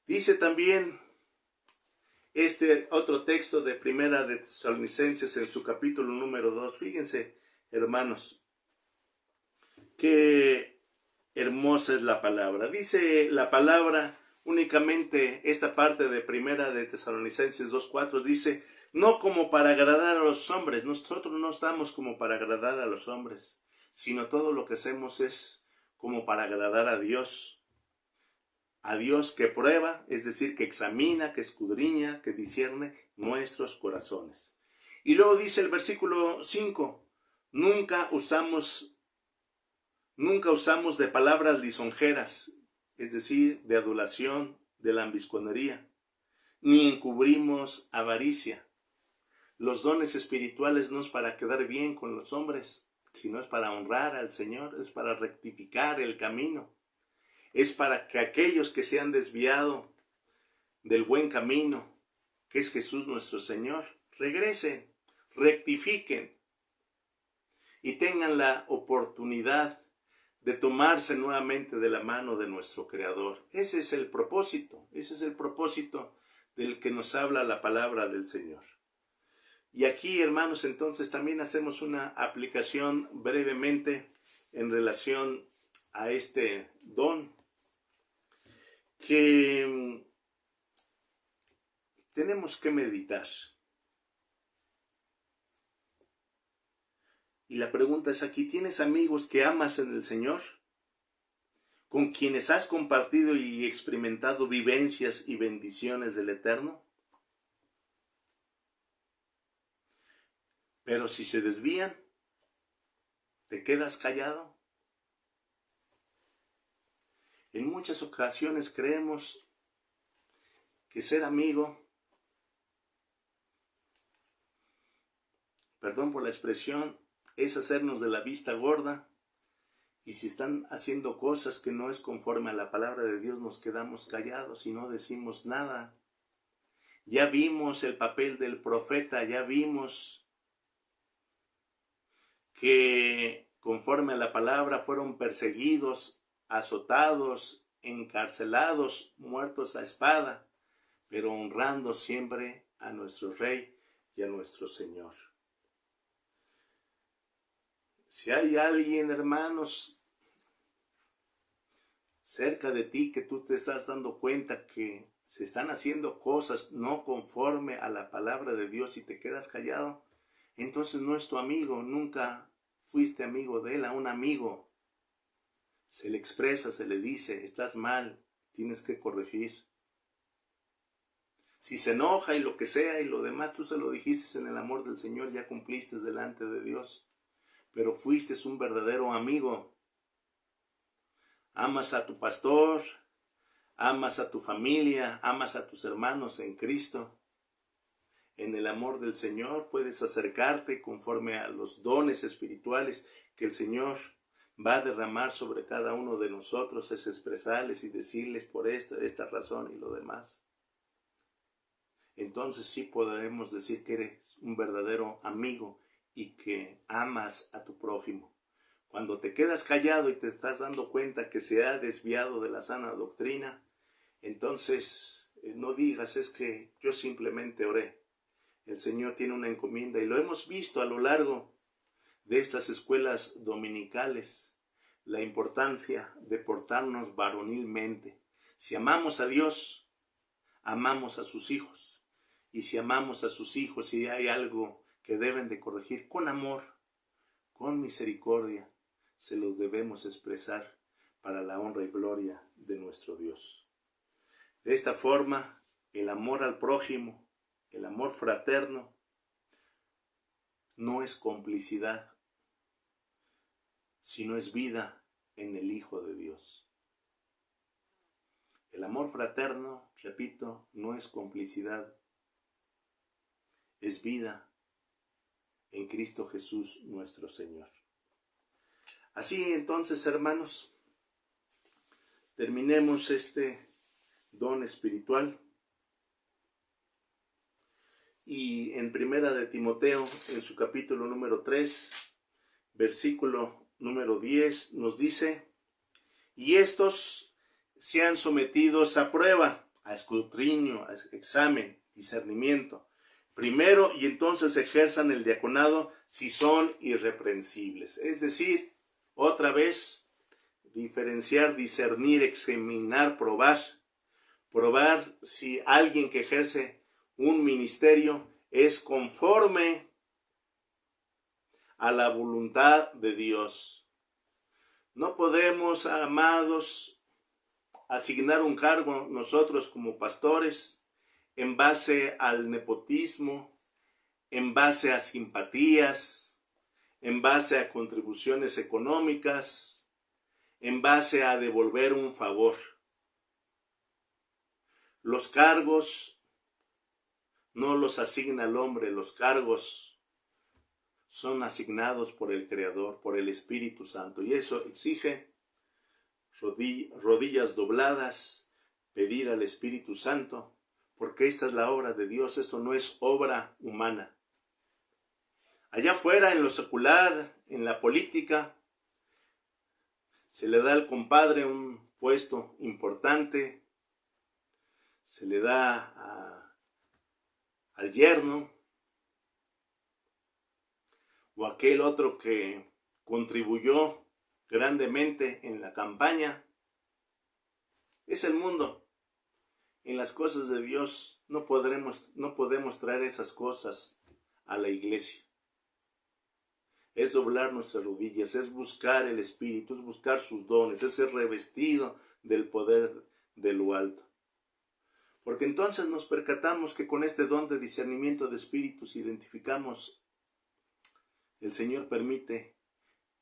Dice también este otro texto de Primera de Tesalonicenses en su capítulo número 2. Fíjense, hermanos, qué hermosa es la palabra. Dice la palabra únicamente esta parte de Primera de Tesalonicenses 2:4, dice, no como para agradar a los hombres. Nosotros no estamos como para agradar a los hombres, sino todo lo que hacemos es como para agradar a Dios. A Dios que prueba, es decir, que examina, que escudriña, que discierne nuestros corazones. Y luego dice el versículo 5, nunca usamos de palabras lisonjeras, es decir, de adulación, de lambisconería, ni encubrimos avaricia. Los dones espirituales no es para quedar bien con los hombres, sino es para honrar al Señor, es para rectificar el camino. Es para que aquellos que se han desviado del buen camino, que es Jesús nuestro Señor, regresen, rectifiquen y tengan la oportunidad de tomarse nuevamente de la mano de nuestro Creador. Ese es el propósito del que nos habla la palabra del Señor. Y aquí, hermanos, entonces también hacemos una aplicación brevemente en relación a este don que tenemos que meditar. Y la pregunta es aquí, ¿tienes amigos que amas en el Señor? ¿Con quienes has compartido y experimentado vivencias y bendiciones del Eterno? Pero si se desvían, ¿te quedas callado? En muchas ocasiones creemos que ser amigo, perdón por la expresión, es hacernos de la vista gorda, y si están haciendo cosas que no es conforme a la palabra de Dios, nos quedamos callados y no decimos nada. Ya vimos el papel del profeta, ya vimos que conforme a la palabra fueron perseguidos, azotados, encarcelados, muertos a espada, pero honrando siempre a nuestro Rey y a nuestro Señor. Si hay alguien, hermanos, cerca de ti que tú te estás dando cuenta que se están haciendo cosas no conforme a la palabra de Dios y te quedas callado, entonces no es tu amigo, nunca fuiste amigo de él. A un amigo se le expresa, se le dice, estás mal, tienes que corregir. Si se enoja y lo que sea y lo demás, tú se lo dijiste en el amor del Señor, ya cumpliste delante de Dios. Pero fuiste un verdadero amigo. Amas a tu pastor, amas a tu familia, amas a tus hermanos en Cristo. En el amor del Señor puedes acercarte conforme a los dones espirituales que el Señor va a derramar sobre cada uno de nosotros, es expresarles y decirles por esta razón y lo demás. Entonces sí podremos decir que eres un verdadero amigo y que amas a tu prójimo. Cuando te quedas callado y te estás dando cuenta que se ha desviado de la sana doctrina, entonces no digas, es que yo simplemente oré. El Señor tiene una encomienda y lo hemos visto a lo largo de estas escuelas dominicales, la importancia de portarnos varonilmente. Si amamos a Dios, amamos a sus hijos. Y si amamos a sus hijos, si hay algo que deben de corregir, con amor, con misericordia, se los debemos expresar para la honra y gloria de nuestro Dios. De esta forma, el amor al prójimo, el amor fraterno, no es complicidad, sino es vida en el Hijo de Dios. El amor fraterno, repito, no es complicidad, es vida en Cristo Jesús nuestro Señor. Así entonces, hermanos, terminemos este don espiritual. Y en Primera de Timoteo, en su capítulo número 3, versículo número 10, nos dice: y estos sean sometidos a prueba, a escrutinio, a examen, discernimiento, primero, y entonces ejerzan el diaconado si son irreprensibles. Es decir, otra vez, diferenciar, discernir, examinar, probar si alguien que ejerce un ministerio es conforme a la voluntad de Dios. No podemos, amados, asignar un cargo nosotros como pastores en base al nepotismo, en base a simpatías, en base a contribuciones económicas, en base a devolver un favor. Los cargos no los asigna el hombre, los cargos son asignados por el Creador, por el Espíritu Santo, y eso exige rodillas dobladas, pedir al Espíritu Santo, porque esta es la obra de Dios, esto no es obra humana. Allá afuera, en lo secular, en la política, se le da al compadre un puesto importante, se le da al yerno, o aquel otro que contribuyó grandemente en la campaña. Es el mundo. En las cosas de Dios no podemos traer esas cosas a la iglesia. Es doblar nuestras rodillas, es buscar el Espíritu, es buscar sus dones, es ser revestido del poder de lo alto. Porque entonces nos percatamos que con este don de discernimiento de espíritus identificamos, el Señor permite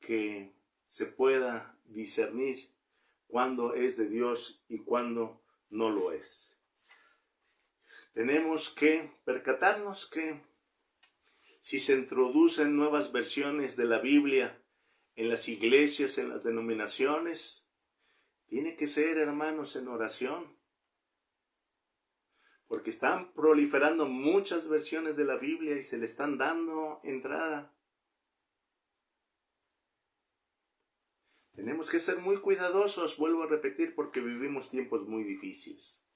que se pueda discernir cuándo es de Dios y cuándo no lo es. Tenemos que percatarnos que si se introducen nuevas versiones de la Biblia en las iglesias, en las denominaciones, tiene que ser, hermanos, en oración. Porque están proliferando muchas versiones de la Biblia y se le están dando entrada. Tenemos que ser muy cuidadosos, vuelvo a repetir, porque vivimos tiempos muy difíciles.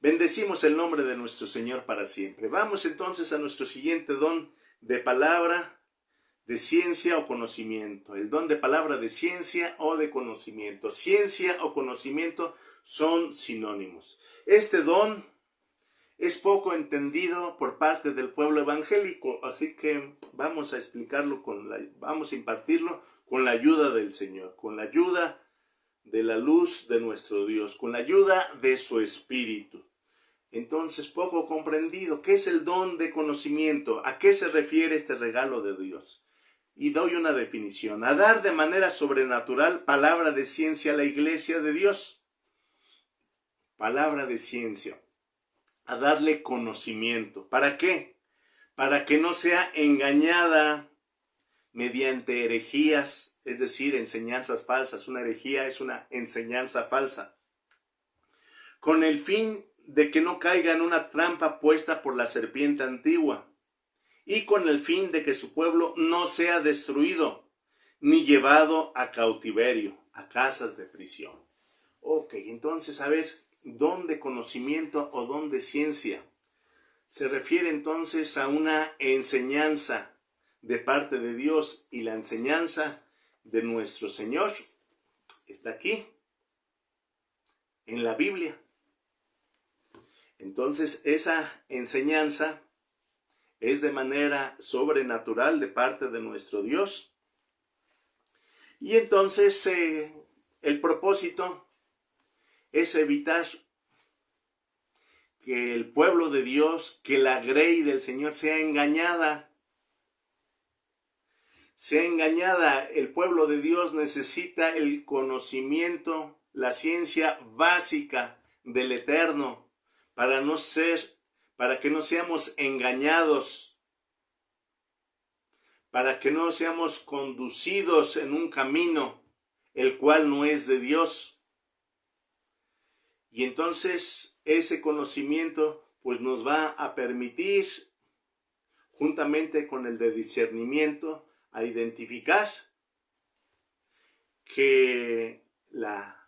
Bendecimos el nombre de nuestro Señor para siempre. Vamos entonces a nuestro siguiente don de palabra de ciencia o conocimiento, el don de palabra de ciencia o de conocimiento. Ciencia o conocimiento son sinónimos. Este don es poco entendido por parte del pueblo evangélico, así que vamos a explicarlo, vamos a impartirlo con la ayuda del Señor, con la ayuda de la luz de nuestro Dios, con la ayuda de su Espíritu. Entonces, poco comprendido, ¿qué es el don de conocimiento? ¿A qué se refiere este regalo de Dios? Y doy una definición: a dar de manera sobrenatural palabra de ciencia a la iglesia de Dios. Palabra de ciencia. A darle conocimiento. ¿Para qué? Para que no sea engañada mediante herejías, es decir, enseñanzas falsas. Una herejía es una enseñanza falsa. Con el fin de que no caiga en una trampa puesta por la serpiente antigua, y con el fin de que su pueblo no sea destruido, ni llevado a cautiverio, a casas de prisión. Ok, entonces, a ver, don de conocimiento o don de ciencia. Se refiere entonces a una enseñanza de parte de Dios, y la enseñanza de nuestro Señor está aquí, en la Biblia. Entonces, esa enseñanza es de manera sobrenatural de parte de nuestro Dios. Y entonces el propósito es evitar que el pueblo de Dios, que la grey del Señor sea engañada. Sea engañada. El pueblo de Dios necesita el conocimiento, la ciencia básica del Eterno, para que no seamos engañados, para que no seamos conducidos en un camino el cual no es de Dios. Y entonces ese conocimiento pues nos va a permitir, juntamente con el de discernimiento, a identificar que la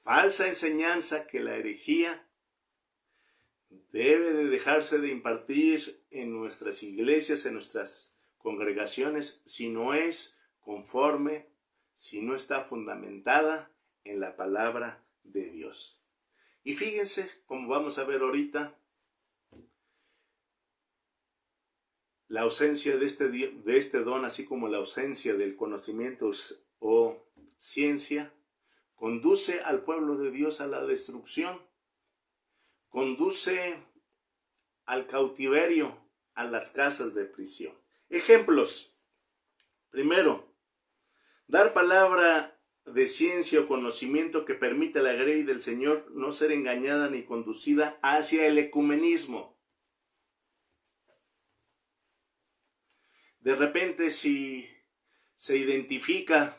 falsa enseñanza, que la herejía, debe de dejarse de impartir en nuestras iglesias, en nuestras congregaciones, si no es conforme, si no está fundamentada en la palabra de Dios. Y fíjense, como vamos a ver ahorita, la ausencia de este don, así como la ausencia del conocimiento o ciencia, conduce al pueblo de Dios a la destrucción, conduce al cautiverio, a las casas de prisión. Ejemplos. Primero, dar palabra de ciencia o conocimiento que permite a la grey del Señor no ser engañada ni conducida hacia el ecumenismo. De repente, si se identifica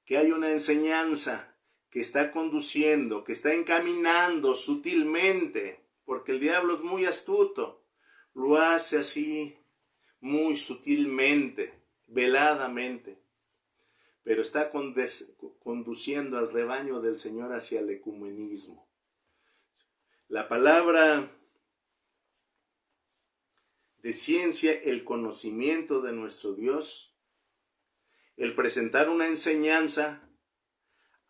que hay una enseñanza que está conduciendo, que está encaminando sutilmente, porque el diablo es muy astuto, lo hace así muy sutilmente, veladamente, pero está conduciendo al rebaño del Señor hacia el ecumenismo. La palabra de ciencia, el conocimiento de nuestro Dios, el presentar una enseñanza,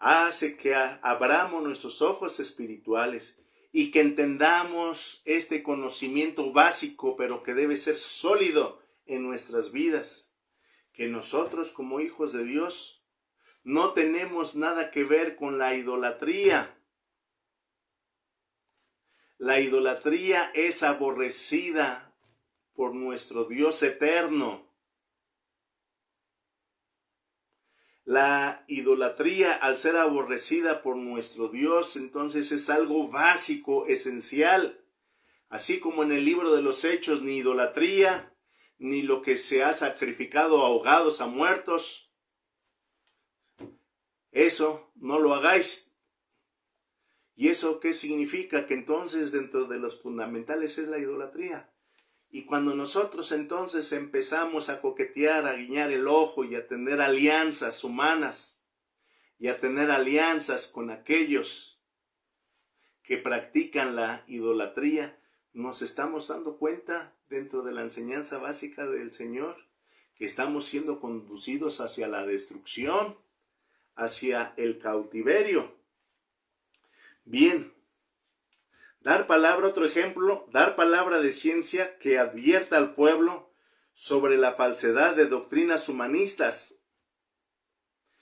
hace que abramos nuestros ojos espirituales y que entendamos este conocimiento básico, pero que debe ser sólido en nuestras vidas. Que nosotros, como hijos de Dios, no tenemos nada que ver con la idolatría. La idolatría es aborrecida por nuestro Dios eterno. La idolatría, al ser aborrecida por nuestro Dios, entonces es algo básico, esencial. Así como en el libro de los Hechos, ni idolatría, ni lo que se ha sacrificado a ahogados, a muertos. Eso no lo hagáis. ¿Y eso qué significa? Que entonces dentro de los fundamentales es la idolatría. Y cuando nosotros entonces empezamos a coquetear, a guiñar el ojo y a tener alianzas humanas y a tener alianzas con aquellos que practican la idolatría, nos estamos dando cuenta dentro de la enseñanza básica del Señor, que estamos siendo conducidos hacia la destrucción, hacia el cautiverio. Bien, otro ejemplo, dar palabra de ciencia que advierta al pueblo sobre la falsedad de doctrinas humanistas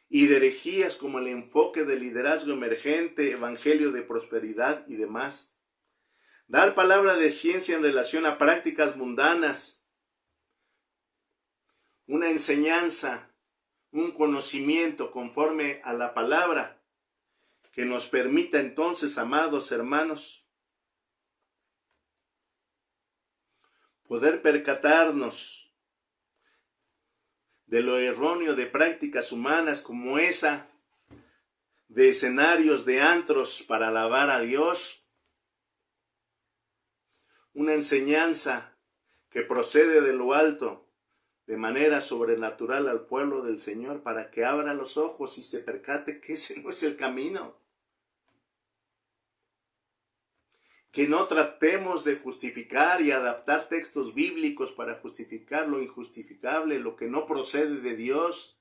y de herejías como el enfoque del liderazgo emergente, evangelio de prosperidad y demás. Dar palabra de ciencia en relación a prácticas mundanas, una enseñanza, un conocimiento conforme a la palabra que nos permita entonces, amados hermanos, poder percatarnos de lo erróneo de prácticas humanas como esa de escenarios de antros para alabar a Dios. Una enseñanza que procede de lo alto, de manera sobrenatural al pueblo del Señor, para que abra los ojos y se percate que ese no es el camino. Que no tratemos de justificar y adaptar textos bíblicos para justificar lo injustificable, lo que no procede de Dios,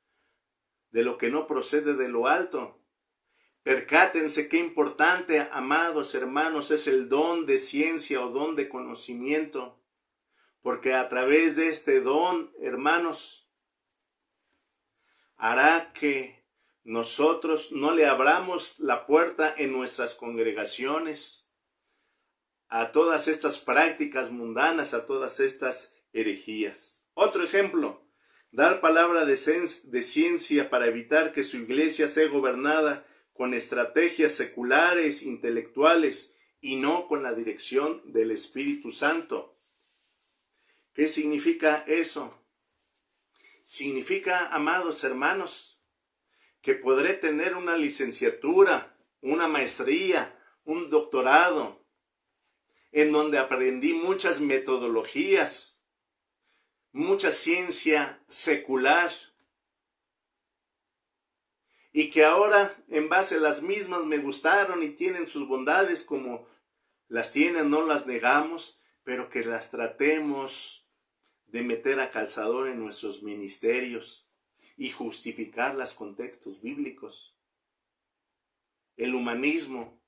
de lo que no procede de lo alto. Percátense qué importante, amados hermanos, es el don de ciencia o don de conocimiento, porque a través de este don, hermanos, hará que nosotros no le abramos la puerta en nuestras congregaciones a todas estas prácticas mundanas, a todas estas herejías. Otro ejemplo, dar palabra de ciencia para evitar que su iglesia sea gobernada con estrategias seculares, intelectuales, y no con la dirección del Espíritu Santo. ¿Qué significa eso? Significa, amados hermanos, que podré tener una licenciatura, una maestría, un doctorado, en donde aprendí muchas metodologías, mucha ciencia secular, y que ahora en base a las mismas me gustaron y tienen sus bondades como las tienen, no las negamos, pero que las tratemos de meter a calzador en nuestros ministerios y justificarlas con textos bíblicos. El humanismo,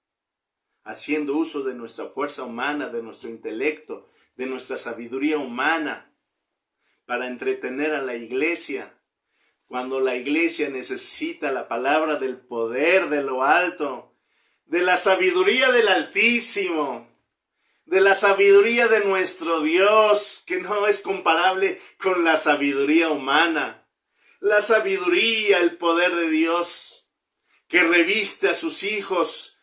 haciendo uso de nuestra fuerza humana, de nuestro intelecto, de nuestra sabiduría humana, para entretener a la iglesia, cuando la iglesia necesita la palabra del poder de lo alto, de la sabiduría del Altísimo, de la sabiduría de nuestro Dios, que no es comparable con la sabiduría humana. La sabiduría, el poder de Dios, que reviste a sus hijos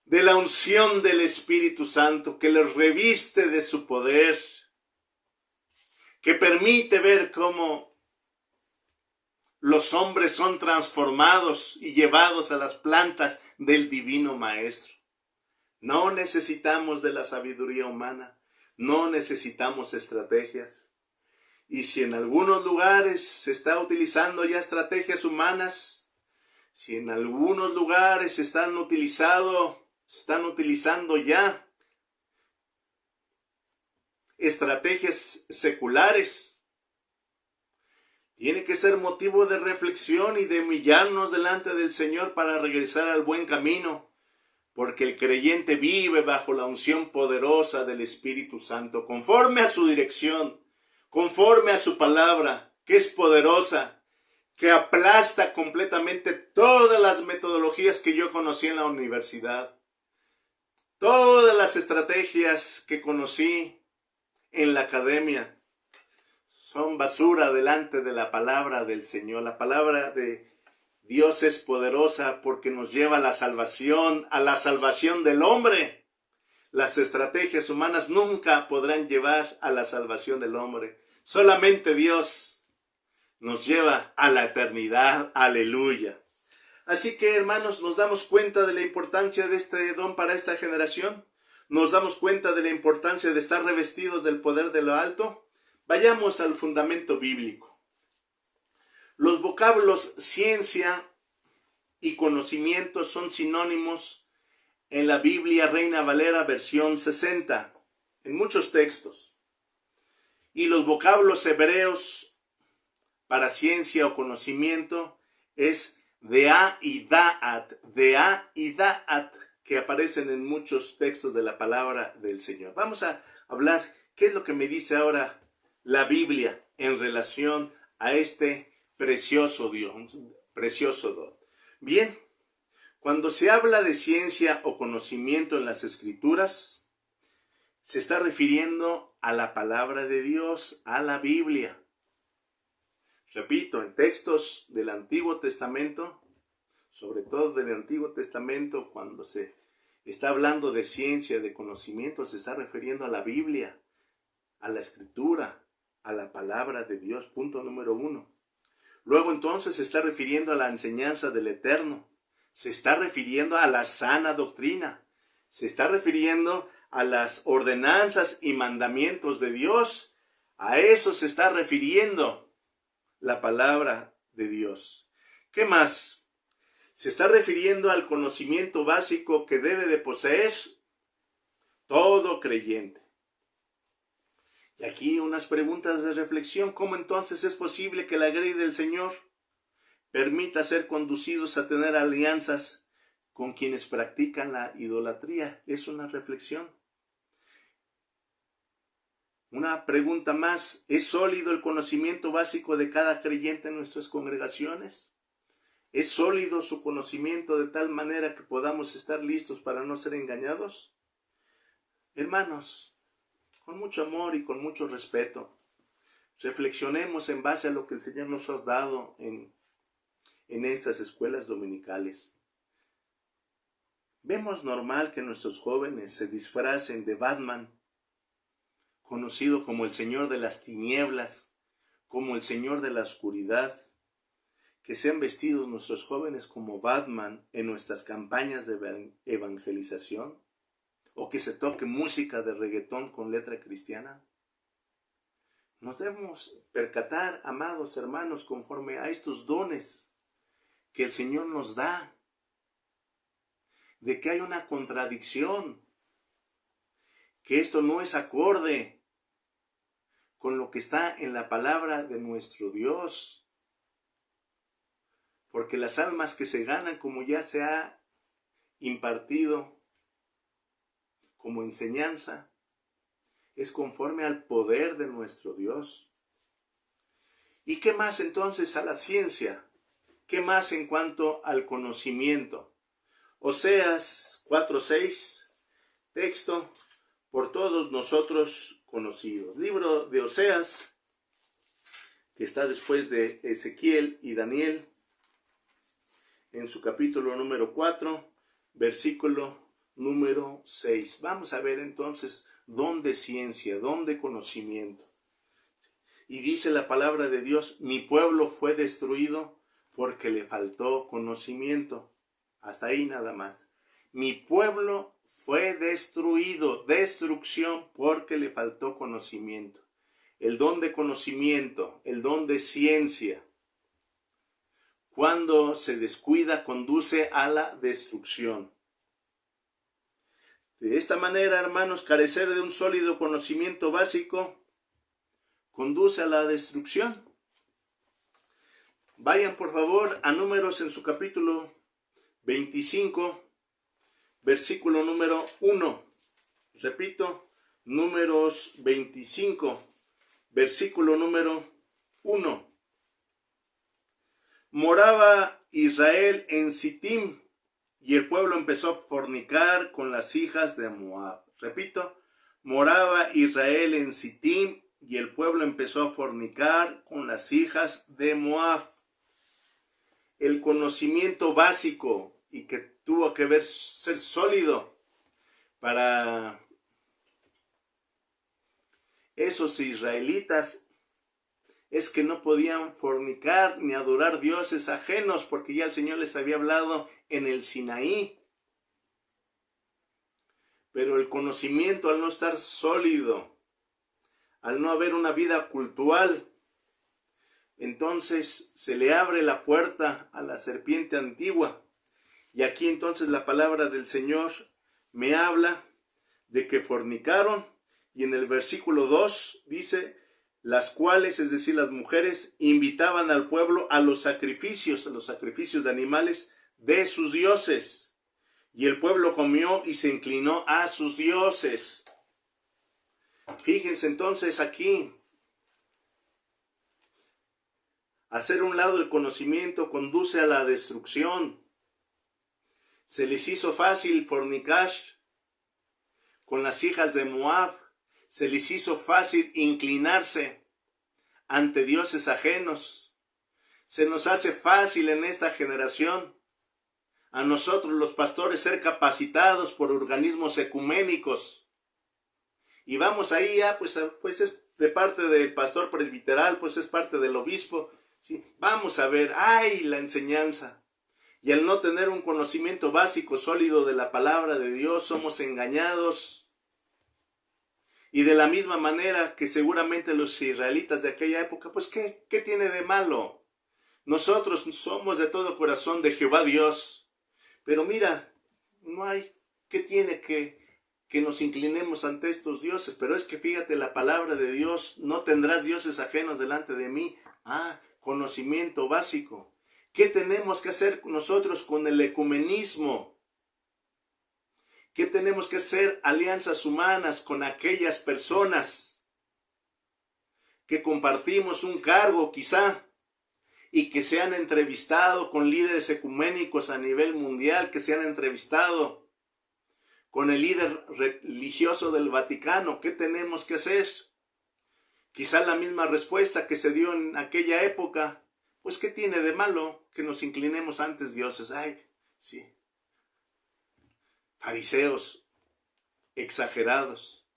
de la unción del Espíritu Santo, que los reviste de su poder, que permite ver cómo los hombres son transformados y llevados a las plantas del Divino Maestro. No necesitamos de la sabiduría humana, no necesitamos estrategias. Y si en algunos lugares se está utilizando ya estrategias humanas, si en algunos lugares se están utilizando ya estrategias seculares, tiene que ser motivo de reflexión y de humillarnos delante del Señor para regresar al buen camino, porque el creyente vive bajo la unción poderosa del Espíritu Santo, conforme a su dirección, conforme a su palabra, que es poderosa, que aplasta completamente todas las metodologías que yo conocí en la universidad. Todas las estrategias que conocí en la academia son basura delante de la palabra del Señor. La palabra de Dios es poderosa porque nos lleva a la salvación del hombre. Las estrategias humanas nunca podrán llevar a la salvación del hombre. Solamente Dios nos lleva a la eternidad. Aleluya. Así que, hermanos, nos damos cuenta de la importancia de este don para esta generación. Nos damos cuenta de la importancia de estar revestidos del poder de lo alto. Vayamos al fundamento bíblico. Los vocablos ciencia y conocimiento son sinónimos en la Biblia Reina Valera versión 60, en muchos textos. Y los vocablos hebreos para ciencia o conocimiento es deá y da'at, que aparecen en muchos textos de la palabra del Señor. Vamos a hablar qué es lo que me dice ahora la Biblia en relación a este precioso don. Bien, cuando se habla de ciencia o conocimiento en las Escrituras, se está refiriendo a la palabra de Dios, a la Biblia. Repito, en textos del Antiguo Testamento, sobre todo del Antiguo Testamento, cuando se está hablando de ciencia, de conocimiento, se está refiriendo a la Biblia, a la Escritura, a la palabra de Dios, punto número 1. Luego entonces se está refiriendo a la enseñanza del Eterno, se está refiriendo a la sana doctrina, se está refiriendo a las ordenanzas y mandamientos de Dios. A eso se está refiriendo la palabra de Dios. ¿Qué más? Se está refiriendo al conocimiento básico que debe de poseer todo creyente. Y aquí unas preguntas de reflexión. ¿Cómo entonces es posible que la grey del Señor permita ser conducidos a tener alianzas con quienes practican la idolatría? Es una reflexión. Una pregunta más. ¿Es sólido el conocimiento básico de cada creyente en nuestras congregaciones? ¿Es sólido su conocimiento de tal manera que podamos estar listos para no ser engañados? Hermanos, con mucho amor y con mucho respeto, reflexionemos en base a lo que el Señor nos ha dado en estas escuelas dominicales. Vemos normal que nuestros jóvenes se disfracen de Batman, conocido como el Señor de las tinieblas, como el Señor de la oscuridad, que sean vestidos nuestros jóvenes como Batman en nuestras campañas de evangelización, o que se toque música de reggaetón con letra cristiana. Nos debemos percatar, amados hermanos, conforme a estos dones que el Señor nos da, de que hay una contradicción, que esto no es acorde con lo que está en la palabra de nuestro Dios. Porque las almas que se ganan, como ya se ha impartido como enseñanza, es conforme al poder de nuestro Dios. ¿Y qué más entonces a la ciencia? ¿Qué más en cuanto al conocimiento? Oseas 4:6, texto por todos nosotros conocido. Libro de Oseas, que está después de Ezequiel y Daniel, en su capítulo número 4, versículo número 6. Vamos a ver entonces dónde ciencia, dónde conocimiento. Y dice la palabra de Dios: mi pueblo fue destruido porque le faltó conocimiento. Hasta ahí nada más. Mi pueblo fue destruido, destrucción, porque le faltó conocimiento. El don de conocimiento, el don de ciencia, cuando se descuida, conduce a la destrucción. De esta manera, hermanos, carecer de un sólido conocimiento básico conduce a la destrucción. Vayan por favor a Números en su capítulo 25, versículo número 1. Repito, Números 25, versículo número 1. Moraba Israel en Sittim, y el pueblo empezó a fornicar con las hijas de Moab. Repito, moraba Israel en Sittim, y el pueblo empezó a fornicar con las hijas de Moab. El conocimiento básico, y que tuvo que ser sólido para esos israelitas, es que no podían fornicar ni adorar dioses ajenos, porque ya el Señor les había hablado en el Sinaí. Pero el conocimiento, al no estar sólido, al no haber una vida cultural, entonces se le abre la puerta a la serpiente antigua. Y aquí entonces la palabra del Señor me habla de que fornicaron, y en el versículo 2 dice: las cuales, es decir, las mujeres, invitaban al pueblo a los sacrificios de animales de sus dioses. Y el pueblo comió y se inclinó a sus dioses. Fíjense entonces aquí, hacer un lado el conocimiento conduce a la destrucción. Se les hizo fácil fornicar con las hijas de Moab. Se les hizo fácil inclinarse ante dioses ajenos. Se nos hace fácil en esta generación a nosotros los pastores ser capacitados por organismos ecuménicos. Y vamos ahí ya, pues es de parte del pastor presbiteral, pues es parte del obispo. ¿Sí? Vamos a ver, ¡ay! La enseñanza. Y al no tener un conocimiento básico, sólido de la palabra de Dios, somos engañados. Y de la misma manera que seguramente los israelitas de aquella época, pues ¿qué tiene de malo? Nosotros somos de todo corazón de Jehová Dios. Pero mira, no hay, ¿qué tiene que nos inclinemos ante estos dioses? Pero es que fíjate la palabra de Dios, no tendrás dioses ajenos delante de mí. Conocimiento básico. ¿Qué tenemos que hacer nosotros con el ecumenismo? ¿Qué tenemos que hacer? Alianzas humanas con aquellas personas que compartimos un cargo quizá y que se han entrevistado con líderes ecuménicos a nivel mundial, que se han entrevistado con el líder religioso del Vaticano. ¿Qué tenemos que hacer? Quizá la misma respuesta que se dio en aquella época. Pues ¿qué tiene de malo que nos inclinemos ante dioses? Sí. Fariseos exagerados.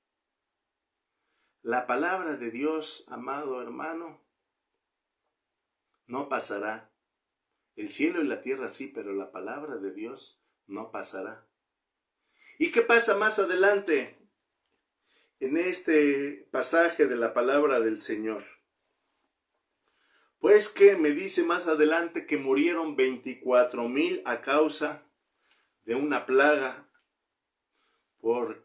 La palabra de Dios, amado hermano, no pasará. El cielo y la tierra sí, pero la palabra de Dios no pasará. ¿Y qué pasa más adelante en este pasaje de la palabra del Señor? Pues que me dice más adelante que murieron 24,000 a causa de una plaga por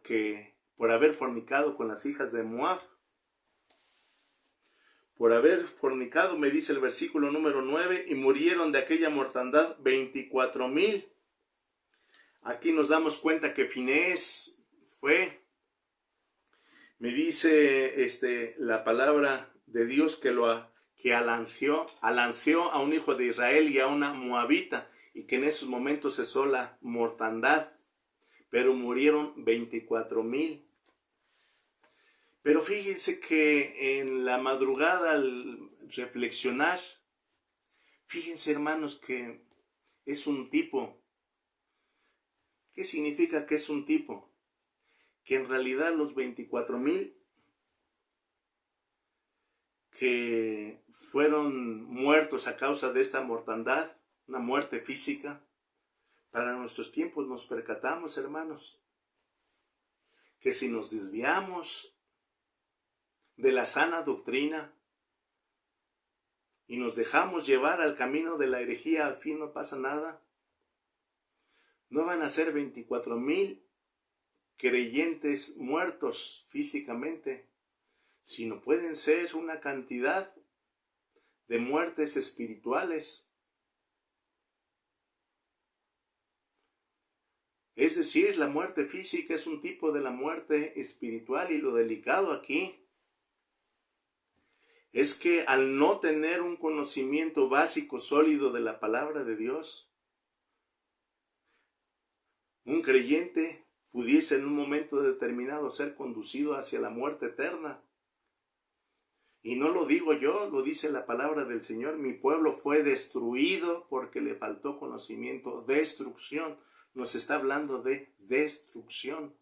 haber fornicado con las hijas de Moab. Por haber fornicado, me dice el versículo número 9, y murieron de aquella mortandad 24,000. Aquí nos damos cuenta que Finés fue, me dice la palabra de Dios que alanceó a un hijo de Israel y a una moabita, y que en esos momentos cesó la mortandad, pero murieron 24,000. Pero fíjense que en la madrugada al reflexionar, fíjense hermanos que es un tipo. ¿Qué significa que es un tipo? Que en realidad los 24,000 que fueron muertos a causa de esta mortandad, una muerte física, para nuestros tiempos nos percatamos, hermanos, que si nos desviamos de la sana doctrina y nos dejamos llevar al camino de la herejía, al fin no pasa nada. No van a ser 24,000 creyentes muertos físicamente, sino pueden ser una cantidad de muertes espirituales. Es decir, la muerte física es un tipo de la muerte espiritual, y lo delicado aquí es que al no tener un conocimiento básico sólido de la palabra de Dios, un creyente pudiese en un momento determinado ser conducido hacia la muerte eterna. Y no lo digo yo, lo dice la palabra del Señor. Mi pueblo fue destruido porque le faltó conocimiento. Destrucción. Nos está hablando de destrucción.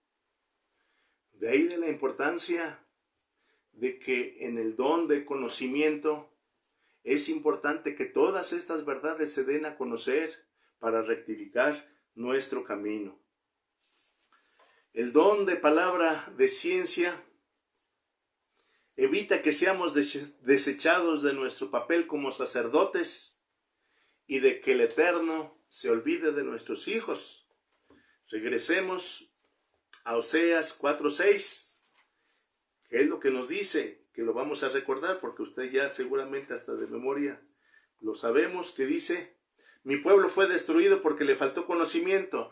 De ahí de la importancia de que en el don de conocimiento es importante que todas estas verdades se den a conocer para rectificar nuestro camino. El don de palabra de ciencia evita que seamos desechados de nuestro papel como sacerdotes y de que el Eterno se olvide de nuestros hijos. Regresemos a Oseas 4:6, que es lo que nos dice, que lo vamos a recordar porque usted ya seguramente hasta de memoria lo sabemos, que dice: mi pueblo fue destruido porque le faltó conocimiento.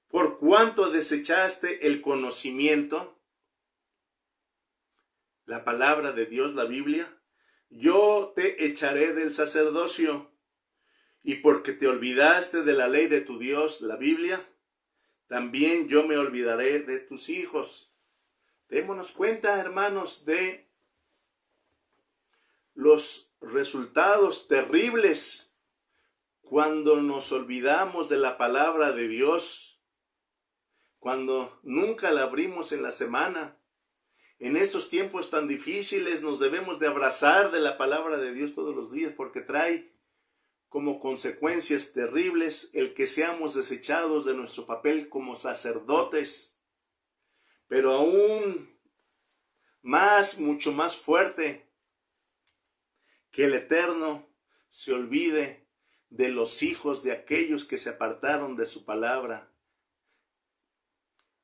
Por cuanto desechaste el conocimiento, la palabra de Dios, la Biblia, yo te echaré del sacerdocio. Y porque te olvidaste de la ley de tu Dios, la Biblia, también yo me olvidaré de tus hijos. Démonos cuenta, hermanos, de los resultados terribles cuando nos olvidamos de la palabra de Dios, cuando nunca la abrimos en la semana. En estos tiempos tan difíciles nos debemos de abrazar de la palabra de Dios todos los días, porque trae como consecuencias terribles el que seamos desechados de nuestro papel como sacerdotes. Pero aún más, mucho más fuerte, que el Eterno se olvide de los hijos de aquellos que se apartaron de su palabra,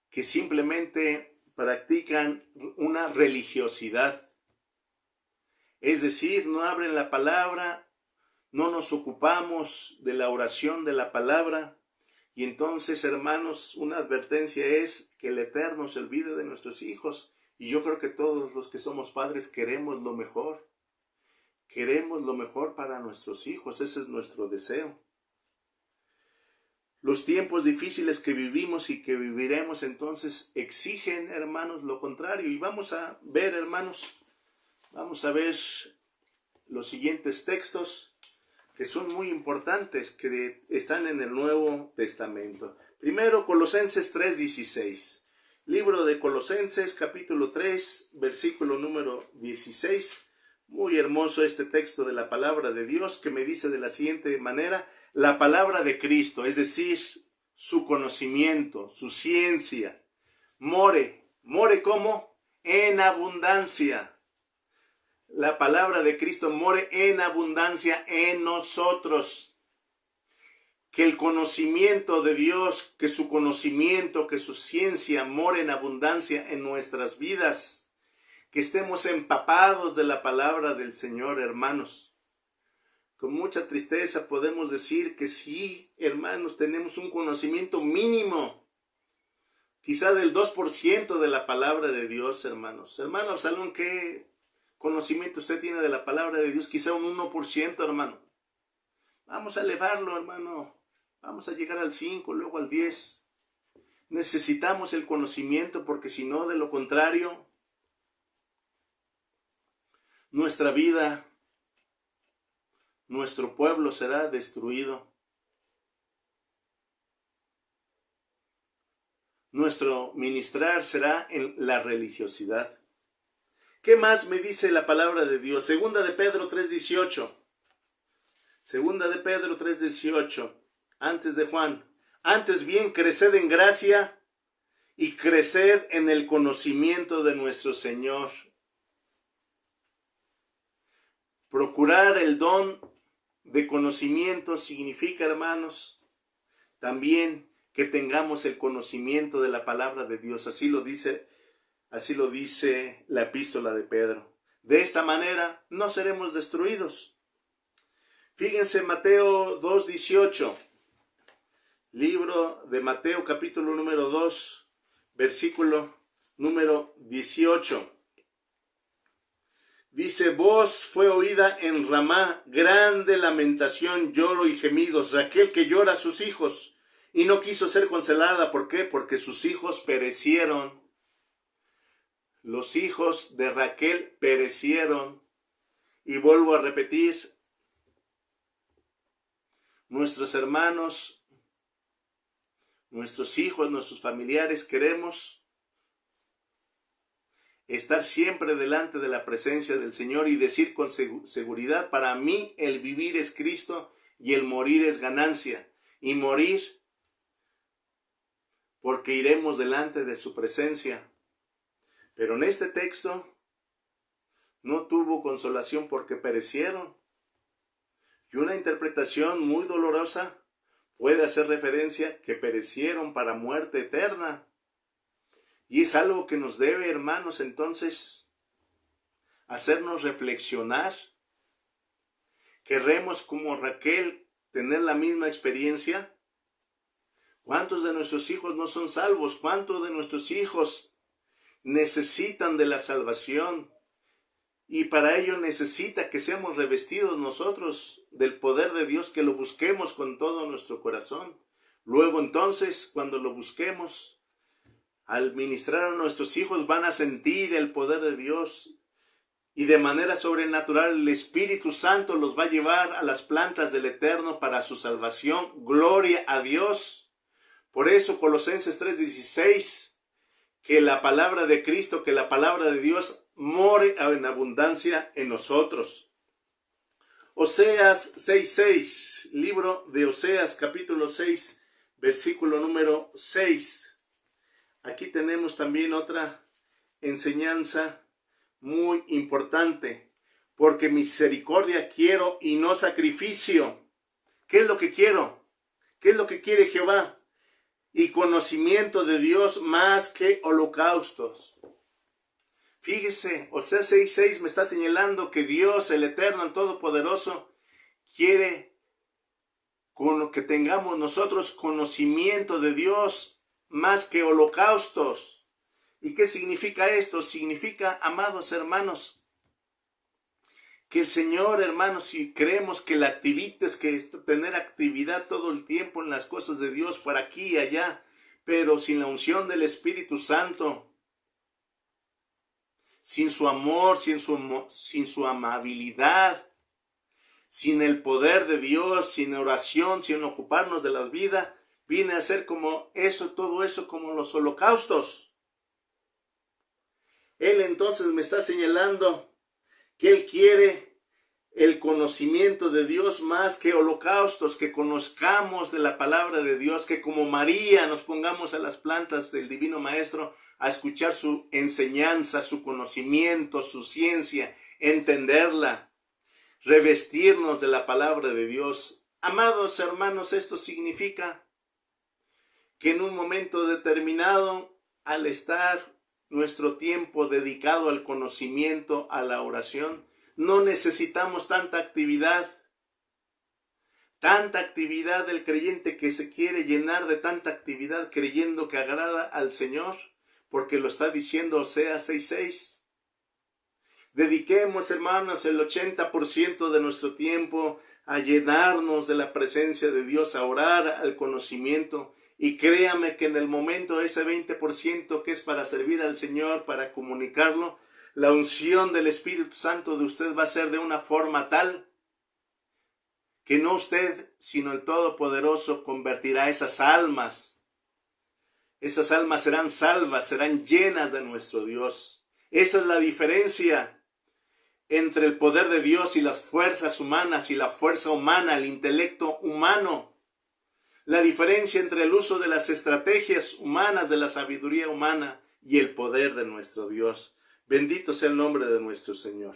que simplemente practican una religiosidad. Es decir, no abren la palabra, no nos ocupamos de la oración de la palabra. Y entonces, hermanos, una advertencia es que el Eterno se olvide de nuestros hijos. Y yo creo que todos los que somos padres queremos lo mejor. Queremos lo mejor para nuestros hijos, ese es nuestro deseo. Los tiempos difíciles que vivimos y que viviremos entonces exigen, hermanos, lo contrario. Y vamos a ver, hermanos, vamos a ver los siguientes textos que son muy importantes, que están en el Nuevo Testamento. Primero, Colosenses 3:16. Libro de Colosenses, capítulo 3, versículo número 16. Muy hermoso este texto de la palabra de Dios, que me dice de la siguiente manera: la palabra de Cristo, es decir, su conocimiento, su ciencia, more ¿cómo? En abundancia. La palabra de Cristo more en abundancia en nosotros. Que el conocimiento de Dios, que su conocimiento, que su ciencia more en abundancia en nuestras vidas. Que estemos empapados de la palabra del Señor, hermanos. Con mucha tristeza podemos decir que sí, hermanos, tenemos un conocimiento mínimo, quizá del 2% de la palabra de Dios, hermanos. Hermano Absalón, ¿qué conocimiento usted tiene de la palabra de Dios? Quizá un 1%, hermano. Vamos a elevarlo, hermano. Vamos a llegar al 5, luego al 10. Necesitamos el conocimiento, porque si no, de lo contrario, nuestra vida, nuestro pueblo será destruido. Nuestro ministrar será en la religiosidad. ¿Qué más me dice la palabra de Dios? Segunda de Pedro 3:18. Segunda de Pedro 3:18. Antes de Juan. Antes bien, creced en gracia y creced en el conocimiento de nuestro Señor. Procurar el don de conocimiento significa, hermanos, también que tengamos el conocimiento de la palabra de Dios. Así lo dice la epístola de Pedro. De esta manera no seremos destruidos. Fíjense Mateo 2:18. Libro de Mateo, capítulo número 2, versículo número 18. Dice: voz fue oída en Ramá, grande lamentación, lloro y gemidos. Raquel que llora a sus hijos y no quiso ser consolada. ¿Por qué? Porque sus hijos perecieron. Los hijos de Raquel perecieron. Y vuelvo a repetir, nuestros hermanos, nuestros hijos, nuestros familiares, queremos estar siempre delante de la presencia del Señor y decir con seguridad: para mí el vivir es Cristo y el morir es ganancia. Y morir porque iremos delante de su presencia. Pero en este texto no tuvo consolación porque perecieron. Y una interpretación muy dolorosa puede hacer referencia que perecieron para muerte eterna. Y es algo que nos debe, hermanos, entonces hacernos reflexionar. ¿Querremos como Raquel tener la misma experiencia? ¿Cuántos de nuestros hijos no son salvos? ¿Cuántos de nuestros hijos necesitan de la salvación? Y para ello necesita que seamos revestidos nosotros del poder de Dios, que lo busquemos con todo nuestro corazón. Luego entonces, cuando lo busquemos, al ministrar a nuestros hijos van a sentir el poder de Dios. Y de manera sobrenatural el Espíritu Santo los va a llevar a las plantas del Eterno para su salvación. Gloria a Dios. Por eso Colosenses 3:16, que la palabra de Cristo, que la palabra de Dios more en abundancia en nosotros. Oseas 6:6, libro de Oseas capítulo 6, versículo número 6. Aquí tenemos también otra enseñanza muy importante, porque misericordia quiero y no sacrificio. ¿Qué es lo que quiero? ¿Qué es lo que quiere Jehová? Y conocimiento de Dios más que holocaustos. Fíjese, Oseas 6:6 me está señalando que Dios, el Eterno, el Todopoderoso, quiere que tengamos nosotros conocimiento de Dios más que holocaustos. ¿Y qué significa esto? Significa, amados hermanos, que el Señor, hermanos, si creemos que la actividad es que tener actividad todo el tiempo en las cosas de Dios, por aquí y allá, pero sin la unción del Espíritu Santo, sin su amor, sin su amabilidad, sin el poder de Dios, sin oración, sin ocuparnos de la vida, viene a ser como eso, todo eso como los holocaustos. Él entonces me está señalando que Él quiere el conocimiento de Dios más que holocaustos, que conozcamos de la palabra de Dios, que como María nos pongamos a las plantas del Divino Maestro a escuchar su enseñanza, su conocimiento, su ciencia, entenderla, revestirnos de la palabra de Dios. Amados hermanos, esto significa que en un momento determinado, al estar nuestro tiempo dedicado al conocimiento, a la oración, no necesitamos tanta actividad del creyente que se quiere llenar de tanta actividad creyendo que agrada al Señor, porque lo está diciendo Oseas 6:6. Dediquemos, hermanos, el 80% de nuestro tiempo a llenarnos de la presencia de Dios, a orar, al conocimiento. Y créame que en el momento ese 20% que es para servir al Señor, para comunicarlo, la unción del Espíritu Santo de usted va a ser de una forma tal que no usted, sino el Todopoderoso convertirá esas almas. Esas almas serán salvas, serán llenas de nuestro Dios. Esa es la diferencia entre el poder de Dios y las fuerzas humanas y la fuerza humana, el intelecto humano. La diferencia entre el uso de las estrategias humanas, de la sabiduría humana y el poder de nuestro Dios. Bendito sea el nombre de nuestro Señor.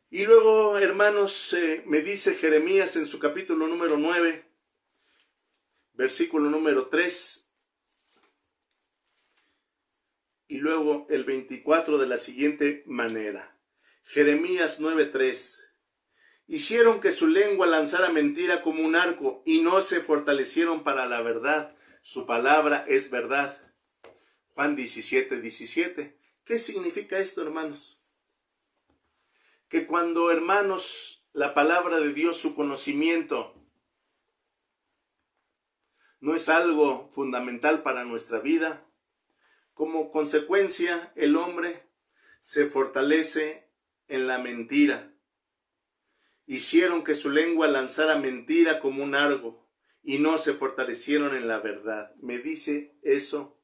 Y luego, hermanos, me dice Jeremías en su capítulo número 9, versículo número 3, y luego el 24 de la siguiente manera. Jeremías 9:3. Hicieron que su lengua lanzara mentira como un arco y no se fortalecieron para la verdad. Su palabra es verdad. Juan 17:17. ¿Qué significa esto, hermanos? Que cuando, hermanos, la palabra de Dios, su conocimiento, no es algo fundamental para nuestra vida, como consecuencia el hombre se fortalece en la mentira. Hicieron que su lengua lanzara mentira como un arco y no se fortalecieron en la verdad. Me dice eso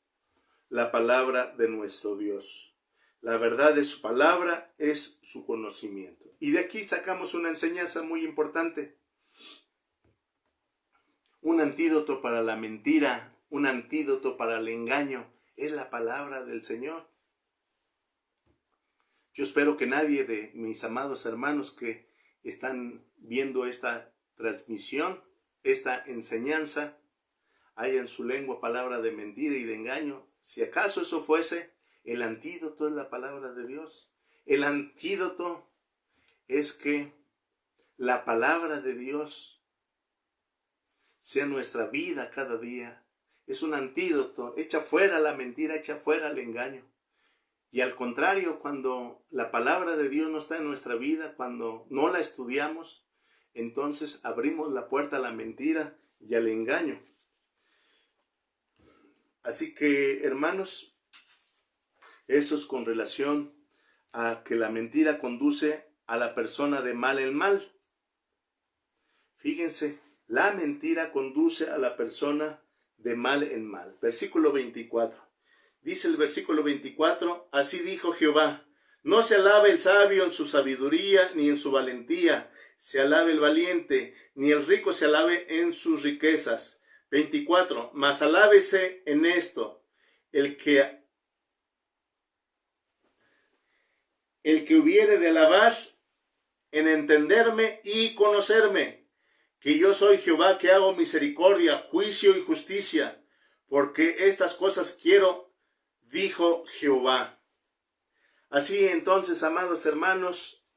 la palabra de nuestro Dios. La verdad de su palabra es su conocimiento. Y de aquí sacamos una enseñanza muy importante. Un antídoto para la mentira, un antídoto para el engaño, es la palabra del Señor. Yo espero que nadie de mis amados hermanos que están viendo esta transmisión, esta enseñanza, haya en su lengua palabra de mentira y de engaño. Si acaso eso fuese, el antídoto es la palabra de Dios. El antídoto es que la palabra de Dios sea nuestra vida cada día. Es un antídoto, echa fuera la mentira, echa fuera el engaño. Y al contrario, cuando la palabra de Dios no está en nuestra vida, cuando no la estudiamos, entonces abrimos la puerta a la mentira y al engaño. Así que, hermanos, eso es con relación a que la mentira conduce a la persona de mal en mal. Fíjense, la mentira conduce a la persona de mal en mal. Versículo 24. Dice el versículo 24, así dijo Jehová, no se alabe el sabio en su sabiduría ni en su valentía, se alabe el valiente, ni el rico se alabe en sus riquezas. 24, mas alábese en esto, el que hubiere de alabar en entenderme y conocerme, que yo soy Jehová que hago misericordia, juicio y justicia, porque estas cosas quiero, dijo Jehová. Así entonces, amados hermanos,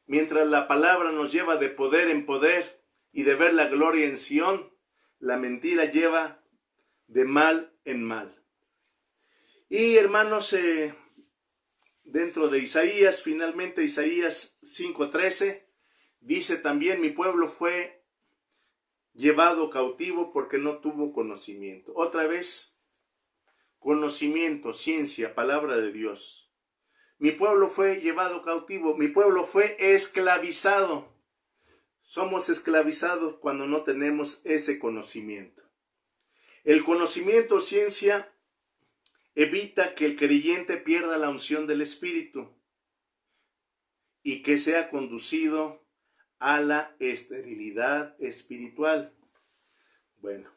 mientras la palabra nos lleva de poder en poder y de ver la gloria en Sión, la mentira lleva de mal en mal. Y hermanos, dentro de Isaías, finalmente Isaías 5:13, dice también, mi pueblo fue llevado cautivo porque no tuvo conocimiento. Otra vez, conocimiento, ciencia, palabra de Dios. Mi pueblo fue llevado cautivo, mi pueblo fue esclavizado. Somos esclavizados cuando no tenemos ese conocimiento. El conocimiento o ciencia evita que el creyente pierda la unción del Espíritu y que sea conducido a la esterilidad espiritual. Bueno,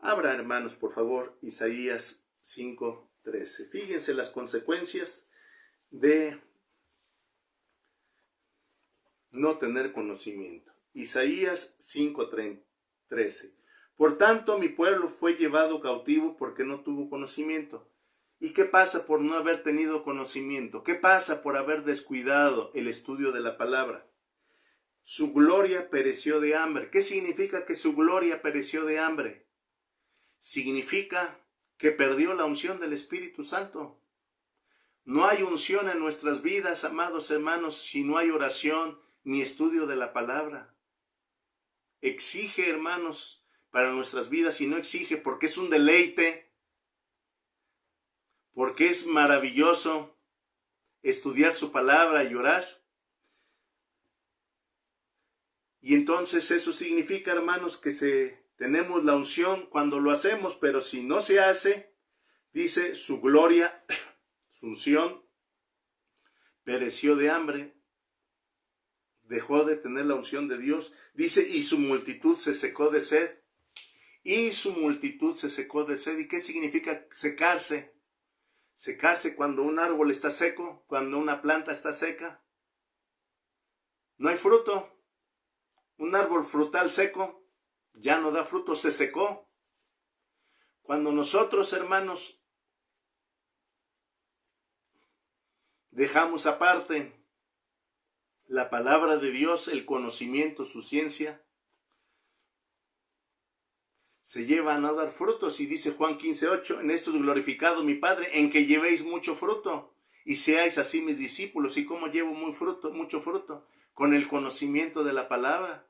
abra, hermanos, por favor, Isaías 5:13. Fíjense las consecuencias de no tener conocimiento. Isaías 5:13. Por tanto, mi pueblo fue llevado cautivo porque no tuvo conocimiento. ¿Y qué pasa por no haber tenido conocimiento? ¿Qué pasa por haber descuidado el estudio de la palabra? Su gloria pereció de hambre. ¿Qué significa que su gloria pereció de hambre? Significa que perdió la unción del Espíritu Santo. No hay unción en nuestras vidas, amados hermanos, si no hay oración ni estudio de la palabra. Exige, hermanos, para nuestras vidas, y no exige porque es un deleite, porque es maravilloso estudiar su palabra y orar. Y entonces eso significa, hermanos, que tenemos la unción cuando lo hacemos, pero si no se hace, dice, su gloria, su unción, pereció de hambre, dejó de tener la unción de Dios. Dice, y su multitud se secó de sed. Y su multitud se secó de sed. ¿Y qué significa secarse? Secarse cuando un árbol está seco, cuando una planta está seca. No hay fruto. Un árbol frutal seco ya no da fruto, se secó. Cuando nosotros, hermanos, dejamos aparte la palabra de Dios, el conocimiento, su ciencia, se lleva a no dar frutos. Y dice Juan 15:8, en esto es glorificado mi Padre, en que llevéis mucho fruto y seáis así mis discípulos. ¿Y cómo llevo mucho fruto? Con el conocimiento de la palabra.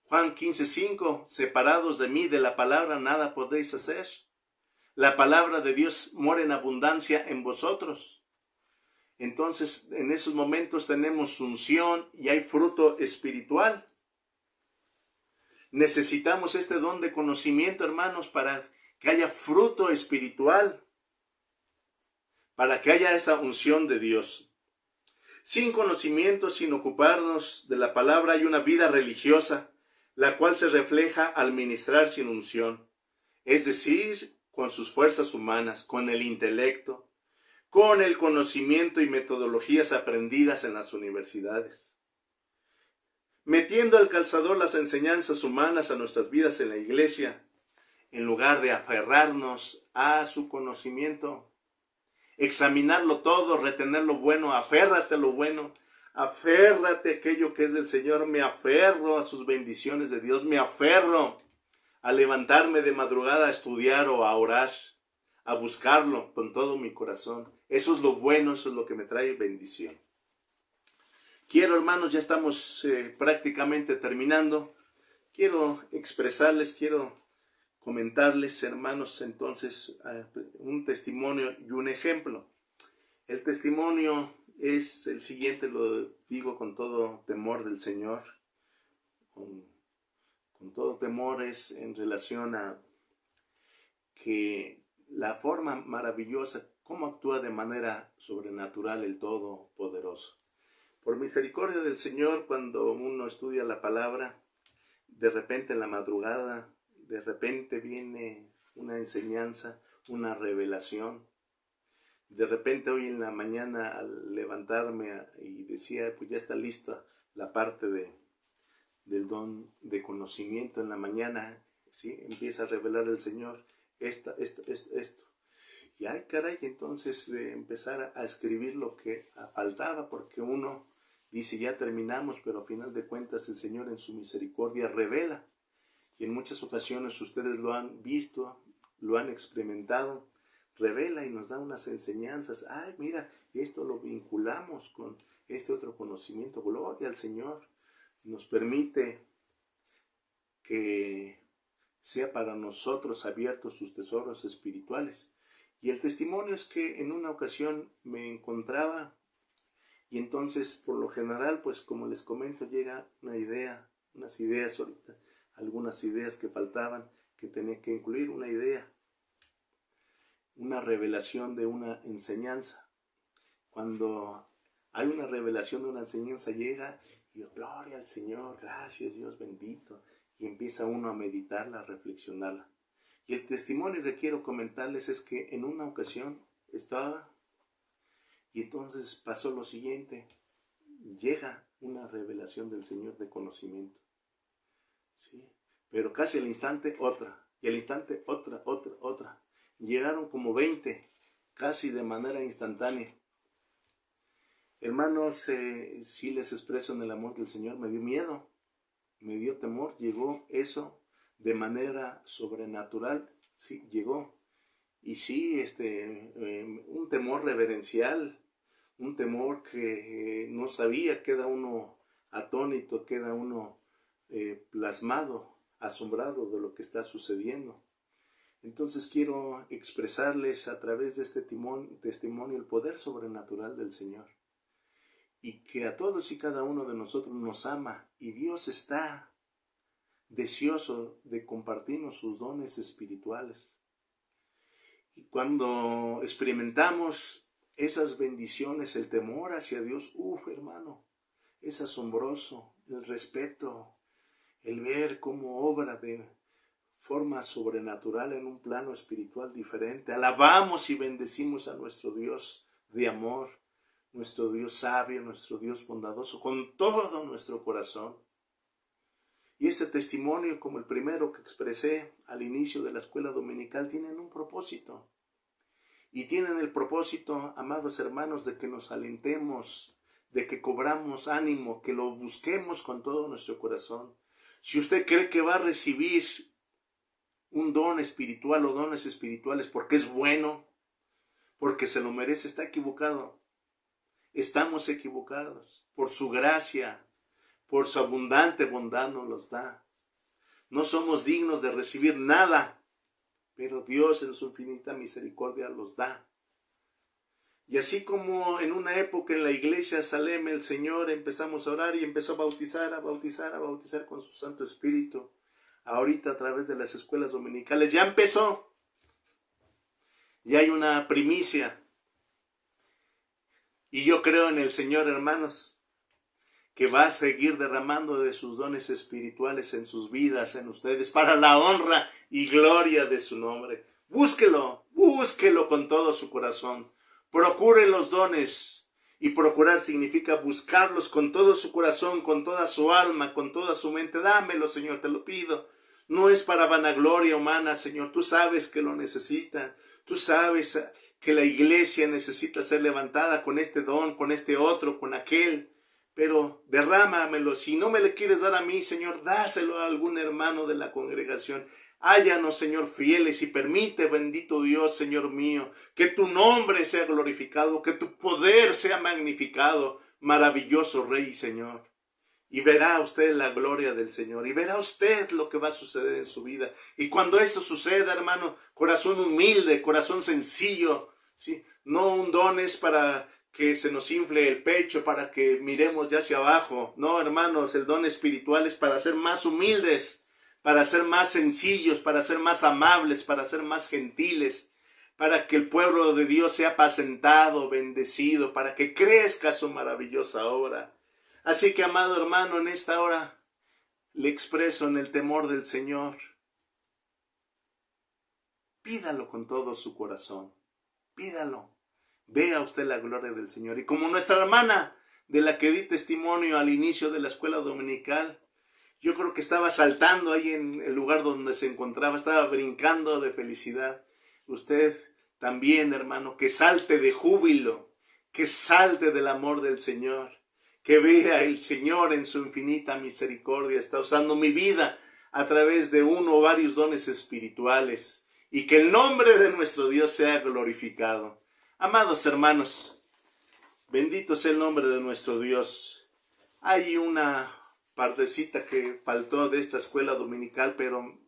Juan 15:5, separados de mí, de la palabra, nada podéis hacer. La palabra de Dios mora en abundancia en vosotros. Entonces, en esos momentos tenemos unción y hay fruto espiritual. Necesitamos este don de conocimiento, hermanos, para que haya fruto espiritual, para que haya esa unción de Dios. Sin conocimiento, sin ocuparnos de la palabra, hay una vida religiosa, la cual se refleja al ministrar sin unción, es decir, con sus fuerzas humanas, con el intelecto, con el conocimiento y metodologías aprendidas en las universidades, metiendo al calzador las enseñanzas humanas a nuestras vidas en la iglesia, en lugar de aferrarnos a su conocimiento. examinarlo todo, retener lo bueno, aférrate a lo bueno, aférrate a aquello que es del Señor, me aferro a sus bendiciones de Dios, me aferro a levantarme de madrugada a estudiar o a orar, a buscarlo con todo mi corazón. Eso es lo bueno, eso es lo que me trae bendición. Quiero, hermanos, ya estamos prácticamente terminando. Quiero expresarles, quiero comentarles, hermanos, entonces un testimonio y un ejemplo. El testimonio es el siguiente, lo digo con todo temor del Señor, con todo temor, es en relación a que la forma maravillosa, cómo actúa de manera sobrenatural el Todopoderoso. Por misericordia del Señor, cuando uno estudia la palabra, de repente en la madrugada, de repente viene una enseñanza, una revelación. De repente hoy en la mañana al levantarme y decía, pues ya está lista la parte del don de conocimiento en la mañana, ¿sí? Empieza a revelar el Señor esto. Y ay, caray, entonces de empezar a escribir lo que faltaba, porque uno dice, ya terminamos, pero a final de cuentas el Señor en su misericordia revela. Y en muchas ocasiones ustedes lo han visto, lo han experimentado, revela y nos da unas enseñanzas. Ay, mira, esto lo vinculamos con este otro conocimiento. Gloria al Señor. Nos permite que sea para nosotros abiertos sus tesoros espirituales. Y el testimonio es que en una ocasión me encontraba y entonces por lo general, pues como les comento, llega una idea, unas ideas ahorita, algunas ideas que faltaban, que tenía que incluir una idea, una revelación de una enseñanza. Cuando hay una revelación de una enseñanza llega y gloria al Señor, gracias Dios bendito, y empieza uno a meditarla, a reflexionarla. Y el testimonio que quiero comentarles es que en una ocasión estaba y entonces pasó lo siguiente, llega una revelación del Señor de conocimiento, ¿sí? Pero casi al instante otra, y al instante otra. Llegaron como 20, casi de manera instantánea. Hermanos, si les expreso en el amor del Señor, me dio miedo, me dio temor, llegó eso de manera sobrenatural, sí, llegó. Y sí, un temor reverencial, un temor que no sabía, queda uno atónito, queda uno plasmado, asombrado de lo que está sucediendo. Entonces quiero expresarles a través de este testimonio el poder sobrenatural del Señor. Y que a todos y cada uno de nosotros nos ama y Dios está deseoso de compartirnos sus dones espirituales. Y cuando experimentamos esas bendiciones, el temor hacia Dios, hermano, es asombroso, el respeto, el ver cómo obra de forma sobrenatural en un plano espiritual diferente. Alabamos y bendecimos a nuestro Dios de amor, nuestro Dios sabio, nuestro Dios bondadoso, con todo nuestro corazón. Y este testimonio, como el primero que expresé al inicio de la escuela dominical, tienen un propósito. Y tienen el propósito, amados hermanos, de que nos alentemos, de que cobramos ánimo, que lo busquemos con todo nuestro corazón. Si usted cree que va a recibir un don espiritual o dones espirituales porque es bueno, porque se lo merece, está equivocado. Estamos equivocados. Por su gracia, por su abundante bondad nos los da. No somos dignos de recibir nada, pero Dios en su infinita misericordia los da. Y así como en una época en la iglesia Salem el Señor empezamos a orar y empezó a bautizar con su Santo Espíritu, ahorita a través de las escuelas dominicales ya empezó. Ya hay una primicia. Y yo creo en el Señor, hermanos, que va a seguir derramando de sus dones espirituales en sus vidas, en ustedes, para la honra y gloria de su nombre. Búsquelo con todo su corazón. Procure los dones. Y procurar significa buscarlos con todo su corazón, con toda su alma, con toda su mente. Dámelo, Señor, te lo pido. No es para vanagloria humana, Señor. Tú sabes que lo necesitan. Tú sabes que la iglesia necesita ser levantada con este don, con este otro, con aquel. Pero derrámamelo. Si no me le quieres dar a mí, Señor, dáselo a algún hermano de la congregación. Hállanos, Señor, fieles, y permite, bendito Dios, Señor mío, que tu nombre sea glorificado, que tu poder sea magnificado, maravilloso Rey y Señor. Y verá usted la gloria del Señor, y verá usted lo que va a suceder en su vida. Y cuando eso suceda, hermano, corazón humilde, corazón sencillo, ¿sí? No un don es para que se nos infle el pecho, para que miremos ya hacia abajo. No, hermanos, el don espiritual es para ser más humildes, para ser más sencillos, para ser más amables, para ser más gentiles, para que el pueblo de Dios sea apacentado, bendecido, para que crezca su maravillosa obra. Así que, amado hermano, en esta hora le expreso en el temor del Señor. Pídalo con todo su corazón, pídalo. Vea usted la gloria del Señor. Y como nuestra hermana, de la que di testimonio al inicio de la escuela dominical, yo creo que estaba saltando ahí en el lugar donde se encontraba, estaba brincando de felicidad. Usted también, hermano, que salte de júbilo, que salte del amor del Señor, que vea el Señor en su infinita misericordia, está usando mi vida a través de uno o varios dones espirituales, y que el nombre de nuestro Dios sea glorificado. Amados hermanos, bendito sea el nombre de nuestro Dios. Hay una partecita que faltó de esta escuela dominical, pero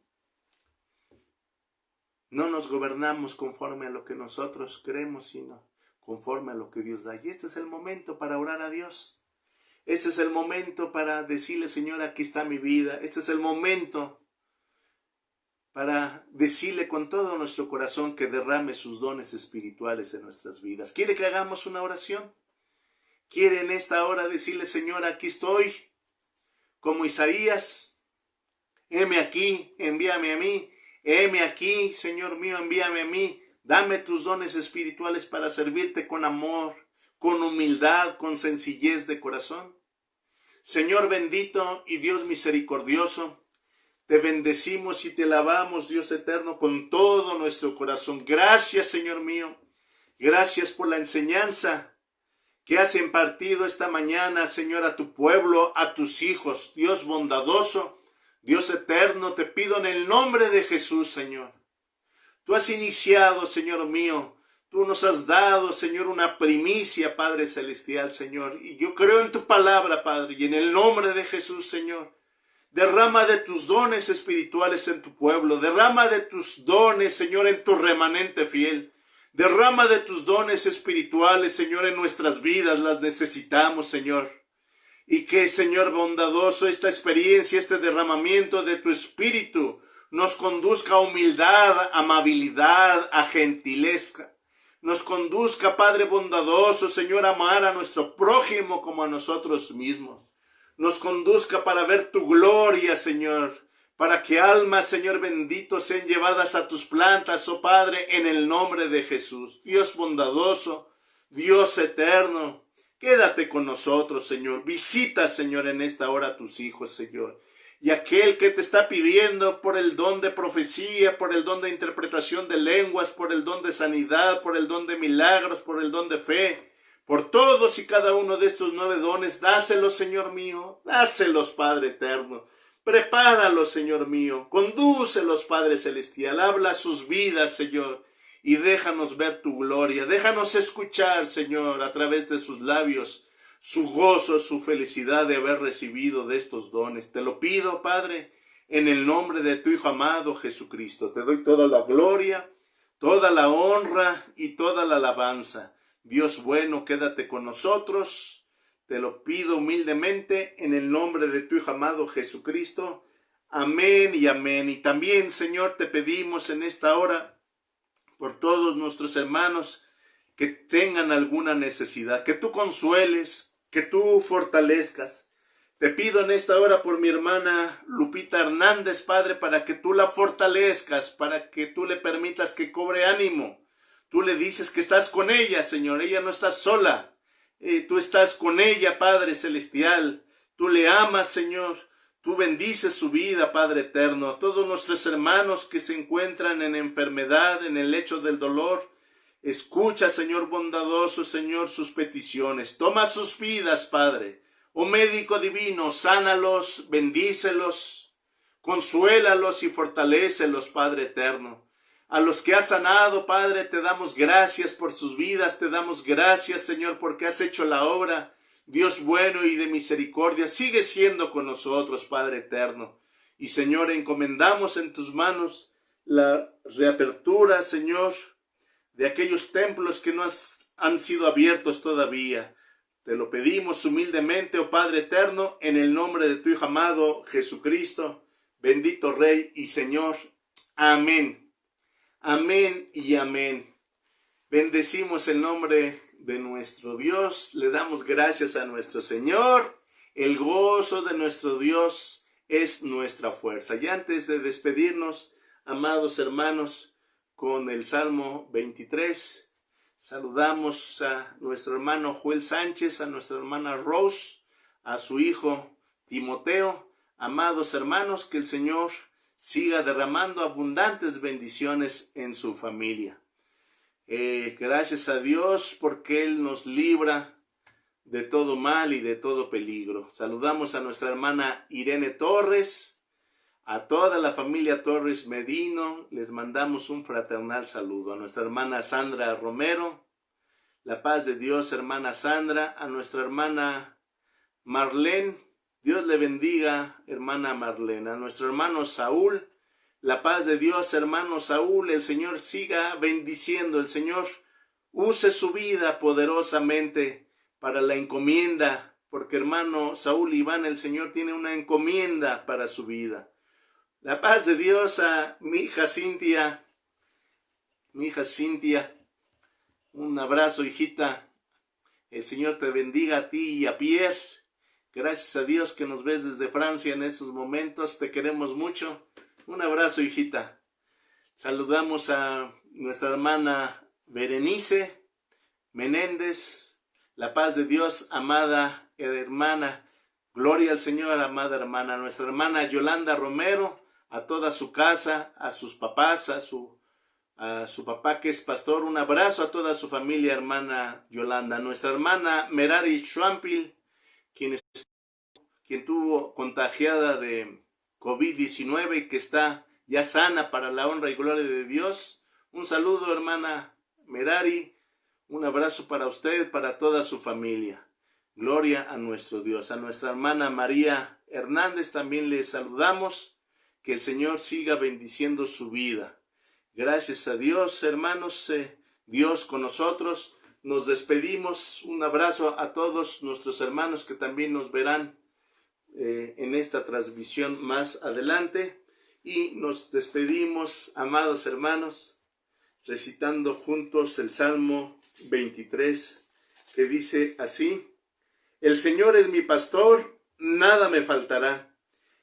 no nos gobernamos conforme a lo que nosotros creemos, sino conforme a lo que Dios da. Y este es el momento para orar a Dios. Este es el momento para decirle, Señor, aquí está mi vida. Este es el momento para decirle con todo nuestro corazón que derrame sus dones espirituales en nuestras vidas. ¿Quiere que hagamos una oración? ¿Quiere en esta hora decirle, Señor, aquí estoy? Como Isaías, heme aquí, envíame a mí. Heme aquí, Señor mío, envíame a mí. Dame tus dones espirituales para servirte con amor, con humildad, con sencillez de corazón. Señor bendito y Dios misericordioso, te bendecimos y te alabamos, Dios eterno, con todo nuestro corazón. Gracias, Señor mío. Gracias por la enseñanza que has impartido esta mañana, Señor, a tu pueblo, a tus hijos. Dios bondadoso, Dios eterno, te pido en el nombre de Jesús, Señor. Tú has iniciado, Señor mío. Tú nos has dado, Señor, una primicia, Padre Celestial, Señor. Y yo creo en tu palabra, Padre, y en el nombre de Jesús, Señor. Derrama de tus dones espirituales en tu pueblo. Derrama de tus dones, Señor, en tu remanente fiel. Derrama de tus dones espirituales, Señor, en nuestras vidas. Las necesitamos, Señor. Y que, Señor bondadoso, esta experiencia, este derramamiento de tu espíritu nos conduzca a humildad, a amabilidad, a gentileza. Nos conduzca, Padre bondadoso, Señor, a amar a nuestro prójimo como a nosotros mismos. Nos conduzca para ver tu gloria, Señor, para que almas, Señor bendito, sean llevadas a tus plantas, oh Padre, en el nombre de Jesús. Dios bondadoso, Dios eterno, quédate con nosotros, Señor. Visita, Señor, en esta hora a tus hijos, Señor. Y aquel que te está pidiendo por el don de profecía, por el don de interpretación de lenguas, por el don de sanidad, por el don de milagros, por el don de fe, por todos y cada uno de estos 9 dones, dáselos, Señor mío, dáselos, Padre eterno. Prepáralos, Señor mío, condúcelos, Padre celestial, habla sus vidas, Señor, y déjanos ver tu gloria, déjanos escuchar, Señor, a través de sus labios, su gozo, su felicidad de haber recibido de estos dones. Te lo pido, Padre, en el nombre de tu Hijo amado Jesucristo. Te doy toda la gloria, toda la honra y toda la alabanza. Dios bueno, quédate con nosotros. Te lo pido humildemente en el nombre de tu Hijo amado Jesucristo. Amén y amén. Y también, Señor, te pedimos en esta hora por todos nuestros hermanos que tengan alguna necesidad, que tú consueles, que tú fortalezcas. Te pido en esta hora por mi hermana Lupita Hernández, Padre, para que tú la fortalezcas, para que tú le permitas que cobre ánimo. Tú le dices que estás con ella, Señor, ella no está sola. Tú estás con ella, Padre celestial. Tú le amas, Señor. Tú bendices su vida, Padre eterno. Todos nuestros hermanos que se encuentran en enfermedad, en el lecho del dolor, Escucha, Señor bondadoso, Señor, sus peticiones. Toma sus vidas, Padre. Oh médico divino, sánalos, bendícelos, consuélalos y fortalécelos, Padre eterno. A los que has sanado, Padre, te damos gracias por sus vidas. Te damos gracias, Señor, porque has hecho la obra. Dios bueno y de misericordia, sigue siendo con nosotros, Padre eterno. Y, Señor, encomendamos en tus manos la reapertura, Señor, de aquellos templos que no han sido abiertos todavía. Te lo pedimos humildemente, oh Padre eterno, en el nombre de tu Hijo amado Jesucristo, bendito Rey y Señor. Amén. Amén y amén. Bendecimos el nombre de nuestro Dios, le damos gracias a nuestro Señor. El gozo de nuestro Dios es nuestra fuerza. Y antes de despedirnos, amados hermanos, con el Salmo 23, saludamos a nuestro hermano Joel Sánchez, a nuestra hermana Rose, a su hijo Timoteo. Amados hermanos, que el Señor siga derramando abundantes bendiciones en su familia. Gracias a Dios porque Él nos libra de todo mal y de todo peligro. Saludamos a nuestra hermana Irene Torres, a toda la familia Torres Medino, les mandamos un fraternal saludo. A nuestra hermana Sandra Romero, la paz de Dios, hermana Sandra. A nuestra hermana Marlene, Dios le bendiga, hermana Marlene. A nuestro hermano Saúl, la paz de Dios, hermano Saúl. El Señor siga bendiciendo, el Señor use su vida poderosamente para la encomienda, porque hermano Saúl Iván, el Señor tiene una encomienda para su vida. La paz de Dios a mi hija Cintia, un abrazo, hijita. El Señor te bendiga a ti y a Pierre. Gracias a Dios que nos ves desde Francia en estos momentos, te queremos mucho. Un abrazo, hijita. Saludamos a nuestra hermana Berenice Menéndez. La paz de Dios, amada hermana. Gloria al Señor, amada hermana. Nuestra hermana Yolanda Romero, a toda su casa, a sus papás, a su papá que es pastor. Un abrazo a toda su familia, hermana Yolanda. Nuestra hermana Merari Schwampil, quien tuvo contagiada de COVID-19 y que está ya sana para la honra y gloria de Dios. Un saludo, hermana Merari. Un abrazo para usted, para toda su familia. Gloria a nuestro Dios. A nuestra hermana María Hernández también le saludamos. Que el Señor siga bendiciendo su vida. Gracias a Dios, hermanos, Dios con nosotros. Nos despedimos. Un abrazo a todos nuestros hermanos que también nos verán en esta transmisión más adelante. Y nos despedimos, amados hermanos, recitando juntos el Salmo 23, que dice así: El Señor es mi pastor, nada me faltará.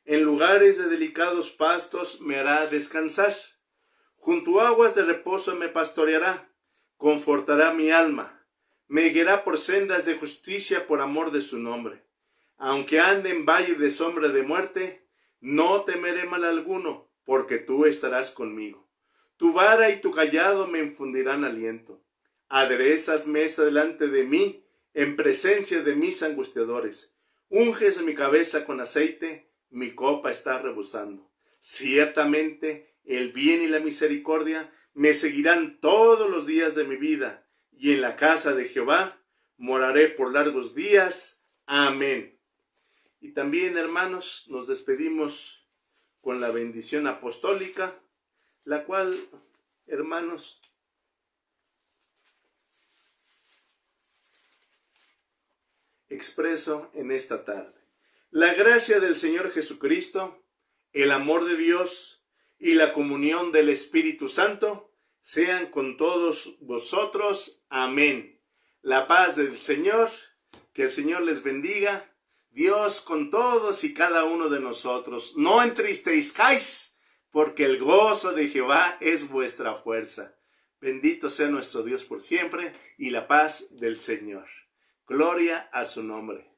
En lugares de delicados pastos me hará descansar. Junto a aguas de reposo me pastoreará, confortará mi alma. Me guiará por sendas de justicia por amor de su nombre. Aunque ande en valle de sombra de muerte, no temeré mal alguno, porque tú estarás conmigo. Tu vara y tu cayado me infundirán aliento. Aderezas mesa delante de mí, en presencia de mis angustiadores. Unges mi cabeza con aceite, mi copa está rebosando. Ciertamente el bien y la misericordia me seguirán todos los días de mi vida, y en la casa de Jehová moraré por largos días. Amén. Y también, hermanos, nos despedimos con la bendición apostólica, la cual, hermanos, expreso en esta tarde. La gracia del Señor Jesucristo, el amor de Dios y la comunión del Espíritu Santo sean con todos vosotros. Amén. La paz del Señor, que el Señor les bendiga. Dios con todos y cada uno de nosotros. No entristezcáis, porque el gozo de Jehová es vuestra fuerza. Bendito sea nuestro Dios por siempre y la paz del Señor. Gloria a su nombre.